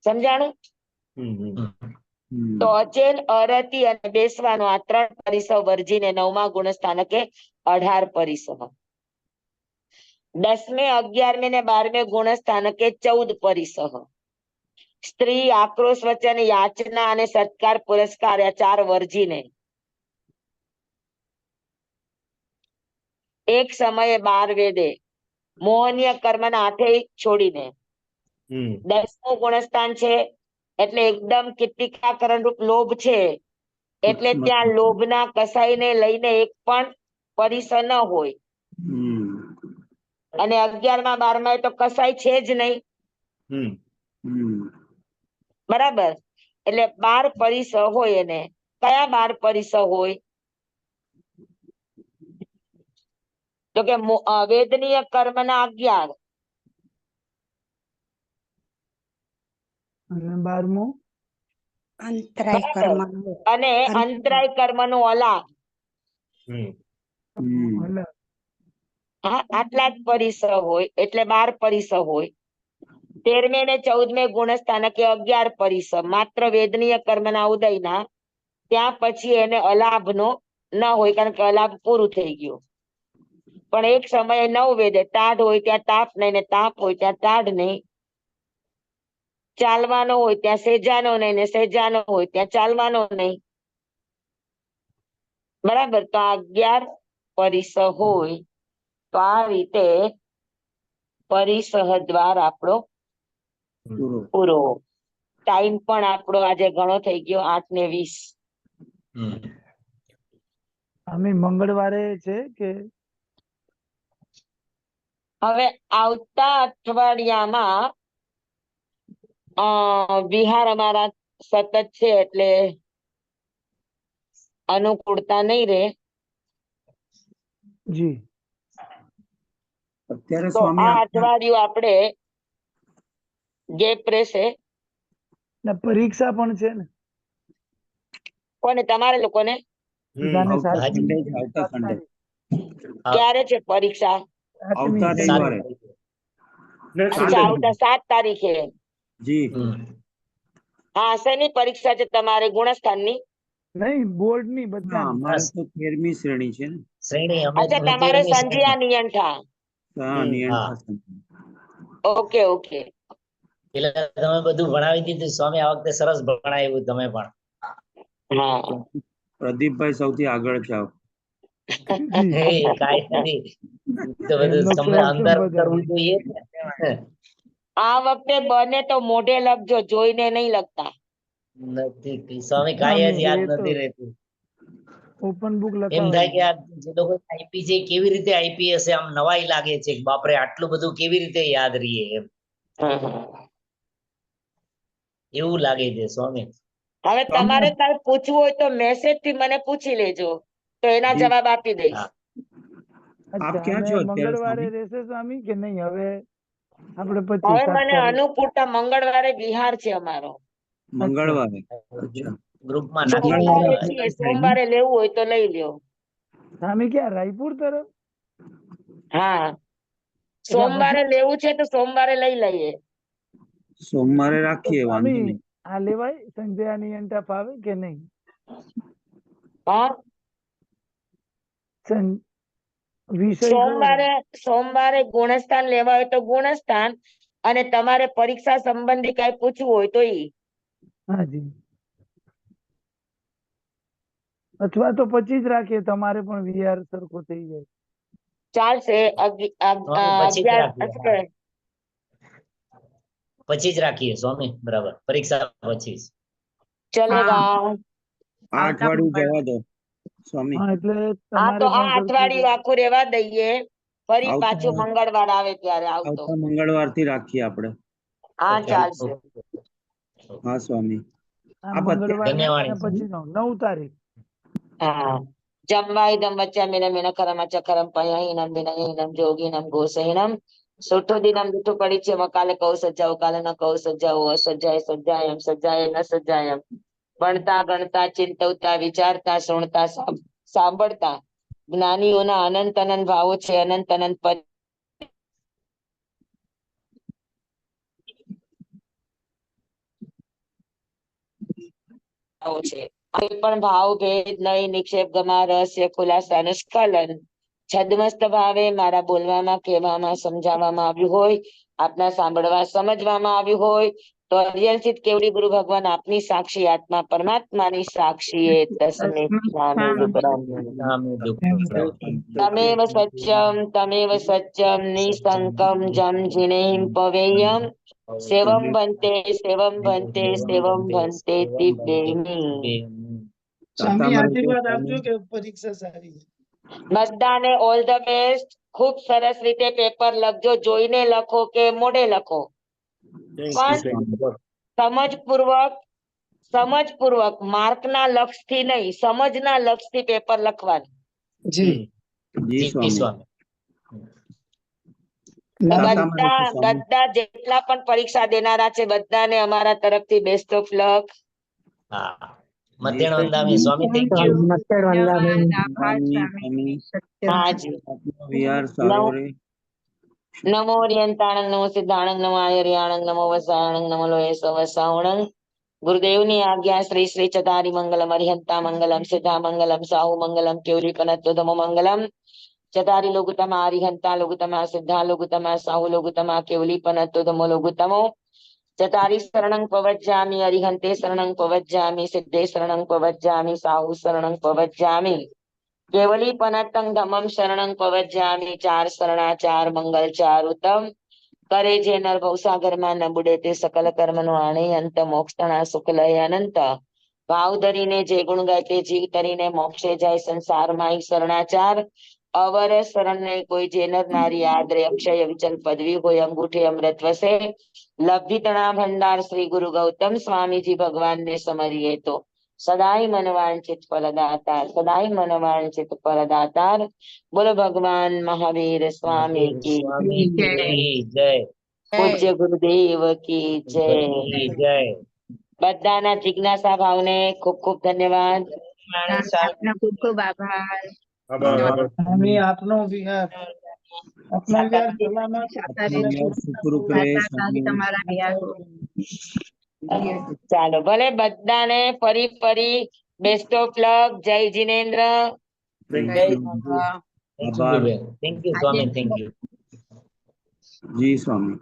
સમજાણું? તો અચેલ, અરતી અને બેસવાનો આ 3 પરિસર વર્જીને 9મા ગુણસ્થાનકે 18 પરિસર. 10મે, 11મે ને 12મે ગુણસ્થાનકે 14 પરિસર. સ્ત્રી, આક્રોશ વચન, યાચના અને સત્કાર પુરસ્કાર આ 4 વર્જીને એક સમયે 12 વેદે મોહનીય કર્મના 8 છોડીને 10મું ગુણસ્થાન છે, એટલે એકદમ કીર્તિકાકરણ રૂપ લોભ છે, એટલે ત્યાં લોભના કસાઈને લઈને એક પણ પરિસર ન હોય. અને 11મા 12મા તો કસાઈ છે જ નહીં. બરાબર? એટલે 12 પરિસર હોય. એને કયા 12 પરિસર હોય? તો કે વેદનીય કર્મના 11 અને 12મું અંતરાય કર્મ અને અંતરાય કર્મનો અલાપ. હા, આટલા જ પરિસર હોય, એટલે 12 પરિસર હોય. 13મે ને 14મે ગુણસ્થાનકે 11 પરિસર, માત્ર વેદનીય કર્મના ઉદયના. ત્યાં પછી એને અલાભનો ન હોય, કારણ કે અલાભ પૂરું થઈ ગયું. પણ એક સમયે 9 વેદે ટાઢ હોય ત્યાં તાપ નહીં, ને તાપ હોય ત્યાં ટાઢ નહીં. ચાલવાનો હોય ત્યાં સેજાનો નહીં, ને સેજાનો હોય ત્યાં ચાલવાનો નહીં. બરાબર? તો આ 11 પરિસર હોય. તો આ રીતે પરિસર દ્વાર આપણો પૂરો. ટાઈમ પણ આપણો આજે ઘણો થઈ ગયો, 8:20. અમે મંગળવારે છે કે હવે આવતા અઠવાડિયામાં વિહાર અમારા સતત છે, એટલે અનુકૂળતા નહીં રહે. જી અત્યારે તો સ્વામી આ અઠવાડિયું આપણે ગેપ રહેશે. ને પરીક્ષા પણ છે ને કોને? તમારે લોકોને? બધાને આવતા સાથે સન્ડે આવતા સન્ડે ક્યારે છે પરીક્ષા? આવતા રવિવારે અચ્છા, આવતા 7 તારીખે. જી હા, શેની પરીક્ષા છે તમારે? ગુણસ્થાનની? નહીં, બોર્ડ ની હા, બધા. અમારે તો 13મી શ્રેણી છે ને. શ્રેણી અમે અચ્છા, તમે તમારે 13મી સંજ્યા નિયંઠા. હા, નિયંત્રણ સંસ્થા. Okay okay. એટલે તમે બધું ભણાવી દીધું સ્વામી. આ વખતે સરસ ભણાવ્યું તમે પણ. હા, પ્રદીપભાઈ સૌથી આગળ છે. કાંઈ નથી, તો બધું એમનો તમને ક્લાસ અંદર પણ કરવું જોઈએ. આ વખતે બને તો મોઢે લખજો, જોઈને નહીં લખતા. નથી સ્વામી, કાંઈ જ યાદ નથી રહેતું. ઓપન બુક એમ થાય કે લખાવે. આ જે લોકો આઈપી છે કેવી રીતે આઈપી હશે, આમ નવાઈ લાગે છે કે બાપરે આટલું બધું કેવી રીતે યાદ રહીએ એમ, એવું લાગે છે સ્વામી. હવે તમારે કાંઈ પૂછવું હોય તો મેસેજ થી મને પૂછી લેજો, તો એના જી. જવાબ આપી દઈશ. આપ અચ્છા, ક્યાં અને છો અત્યારે મંગળવારે સ્વામી? રહેશે સ્વામી કે નહીં? હવે આપણે હવે 25 મને અનુકૂળતા મંગળવારે બિહાર છે અમારો. મંગળવારે. અચ્છા, ગ્રુપમાં સોમવારે નાખી છીએ, સોમવારે લેવું હોય તો લઈ લ્યો. સ્વામી ક્યાં? રાયપુર તરફ? હા, સોમવારે લેવું છે તો સોમવારે લઈ લઈએ. સોમવારે રાખીએ, વાંધો સ્વામી નહીં. આ લેવાય? સંજય નિયંતા ફાવે કે નહીં? હા, વિષય કયો? સોમવારે ગુણસ્થાન લેવા હોય તો ગુણસ્થાન, અને તમારે પરીક્ષા સંબંધી કઈ પૂછવું હોય તો ઈ. હાજી, અથવા તો 25 રાખીએ, તમારે પણ વિહાર સરખો થઈ જાય. ચાલશે. 25 રાખીએ સ્વામી. બરાબર, પરીક્ષા 25. ચલેગા. આ અઠવાડિયું જવા દો સ્વામી. હા, એટલે હા, તમારે તો આ પણ સરખું અઠવાડિયું આખું રેવા દઈએ. ફરી આવતા- પાછું મંગળવાર આવે ત્યારે આવતો. આવતા મંગળવારથી રાખીએ આપણે. હા Okay. ચાલશે. હા સ્વામી. આ આપ મંગળવાર ધન્યવાદ. અને પછીનો 9 તારીખ. હા. જમ્બા ઇદમ વચ્ચામિનમ વિનકરમ ચકરમ પયહીનમ વિનયહીનમ જોગીનમ ઘોષહીનમ સુઠો દિનમ દુઠુ પરિચયમ કાલે કૌ સજ્જાઓ કાલે ન કૌ સજ્જાઓ અસજ્જાય સજ્જાયમ સજ્જાય ન સજ્જાયમ ભણતા ગણતા ચિંતવતા વિચારતા સુણતા સાંભળતા જ્ઞાનીઓના અનંત અનંત ભાવો છે. અનંત અનંત પદ છે. કોઈ પણ ભાવ ભેદ નહીં, નિક્ષેપ ગમા રહસ્ય ખુલાસા નિષ્કલન છદ્મસ્ત ભાવે મારા બોલવામાં કહેવામાં સમજાવવામાં આવ્યું હોય, આપના સાંભળવા સમજવામાં આવ્યું હોય તો અર્યલસિત કેવડી ગુરુ ભગવાન આપની સાક્ષી આત્મા પરમાત્માની સાક્ષી એ તસ્મે તમેવ સત્યમ નિસંકમ જમ જીનેમ પવેયમ સેવમ ભંતે સેવમ ભંતે સેવમ ભંતે દિવ્યેમી. સ્વામી આશીર્વાદ આપજો કે પરીક્ષા સારી છે. બધાને ઓલ ધ બેસ્ટ. ખૂબ સરસ રીતે પેપર લખજો. જોઈને લખો કે મોઢે લખો, પણ સમજપૂર્વક માર્કના લક્ષથી નહીં, સમજના લક્ષથી પેપર લખવાનું. જી જી સ્વામી. બધા જેટલા પણ પરીક્ષા દેનારા છે બધાને અમારા તરફથી બેસ્ટ ઓફ લક. હા. મધ્યાહન વંદામી સ્વામી, થેન્ક યુ. ધન્યવાદ. આભાર સ્વામી. સત્ય. હાજી. વિહાર સારો રે. નમો ઓરિયંતાણંગ નમો સિદ્ધાણંગ નમો આયર્યાણંગ નમો વસાણંગ નમો લોય સવસાવણંગ. ગુરુદેવની આજ્ઞા શ્રી શ્રી ચતારી મંગલમ અરિહંતા મંગલમ સિદ્ધા મંગલમ સાહુ મંગલમ કેવરી કનત્વધમ મંગલમ. ચતારી લોગુતમા અરિહંતા લોગુતમા સિદ્ધા લોગુતમા સાહુ લોગુતમા કેવલી પનત્વધમો લોગુતમો. ચતારી શરણં પવજ્જામિ અરિહંતે શરણં પવજ્જામિ સિદ્ધે શરણં પવજ્જામિ સાહુ શરણં પવજ્જામિ કેવલી પનતં ધમમ શરણં પવજ્જામિ. ચાર શરણાચાર મંગલ ચાર ઉત્તમ કરે જે નર ભવસાગરમાં ન બુડે તે સકલ કર્મનો આણે અંત મોક્ષના સુખ લય અનંત. ભાવ ધરીને જે ગુણ ગાય તે જીવ તરીને મોક્ષે જાય. સંસારમાં શરણાચાર અવર શરણ નહીં કોઈ. જે નર નારી આદરે અક્ષય વિચલ પદવી હોય અંગૂઠે અમૃત વસે. લબ્ધિ તણા ભંડાર શ્રી ગુરુ ગૌતમ સ્વામીજી ભગવાનને સમરીએ તો સદાય મનવાંચિત ફલદાતાર, સદાય મનવાંચિત ફલદાતાર. બોલો ભગવાન મહાવીર સ્વામી કી જય. પૂજ્ય ગુરુદેવ કી જય. જય. બધાના જિજ્ઞાસા ભાવને ખૂબ ખૂબ ધન્યવાદ. આપનો ખૂબ ખૂબ આભાર. સ્વામી આપનો વિહાર સલામત. સુખરૂપ રહે માતા સ્વામી. તમારા વિહારો. ચાલો ભલે બધાને ફરી બેસ્ટ ઓફ લક. જય જીનેન્દ્ર. આભાર. થેન્ક યુ સ્વામી, થેન્ક યુ. જી સ્વામી.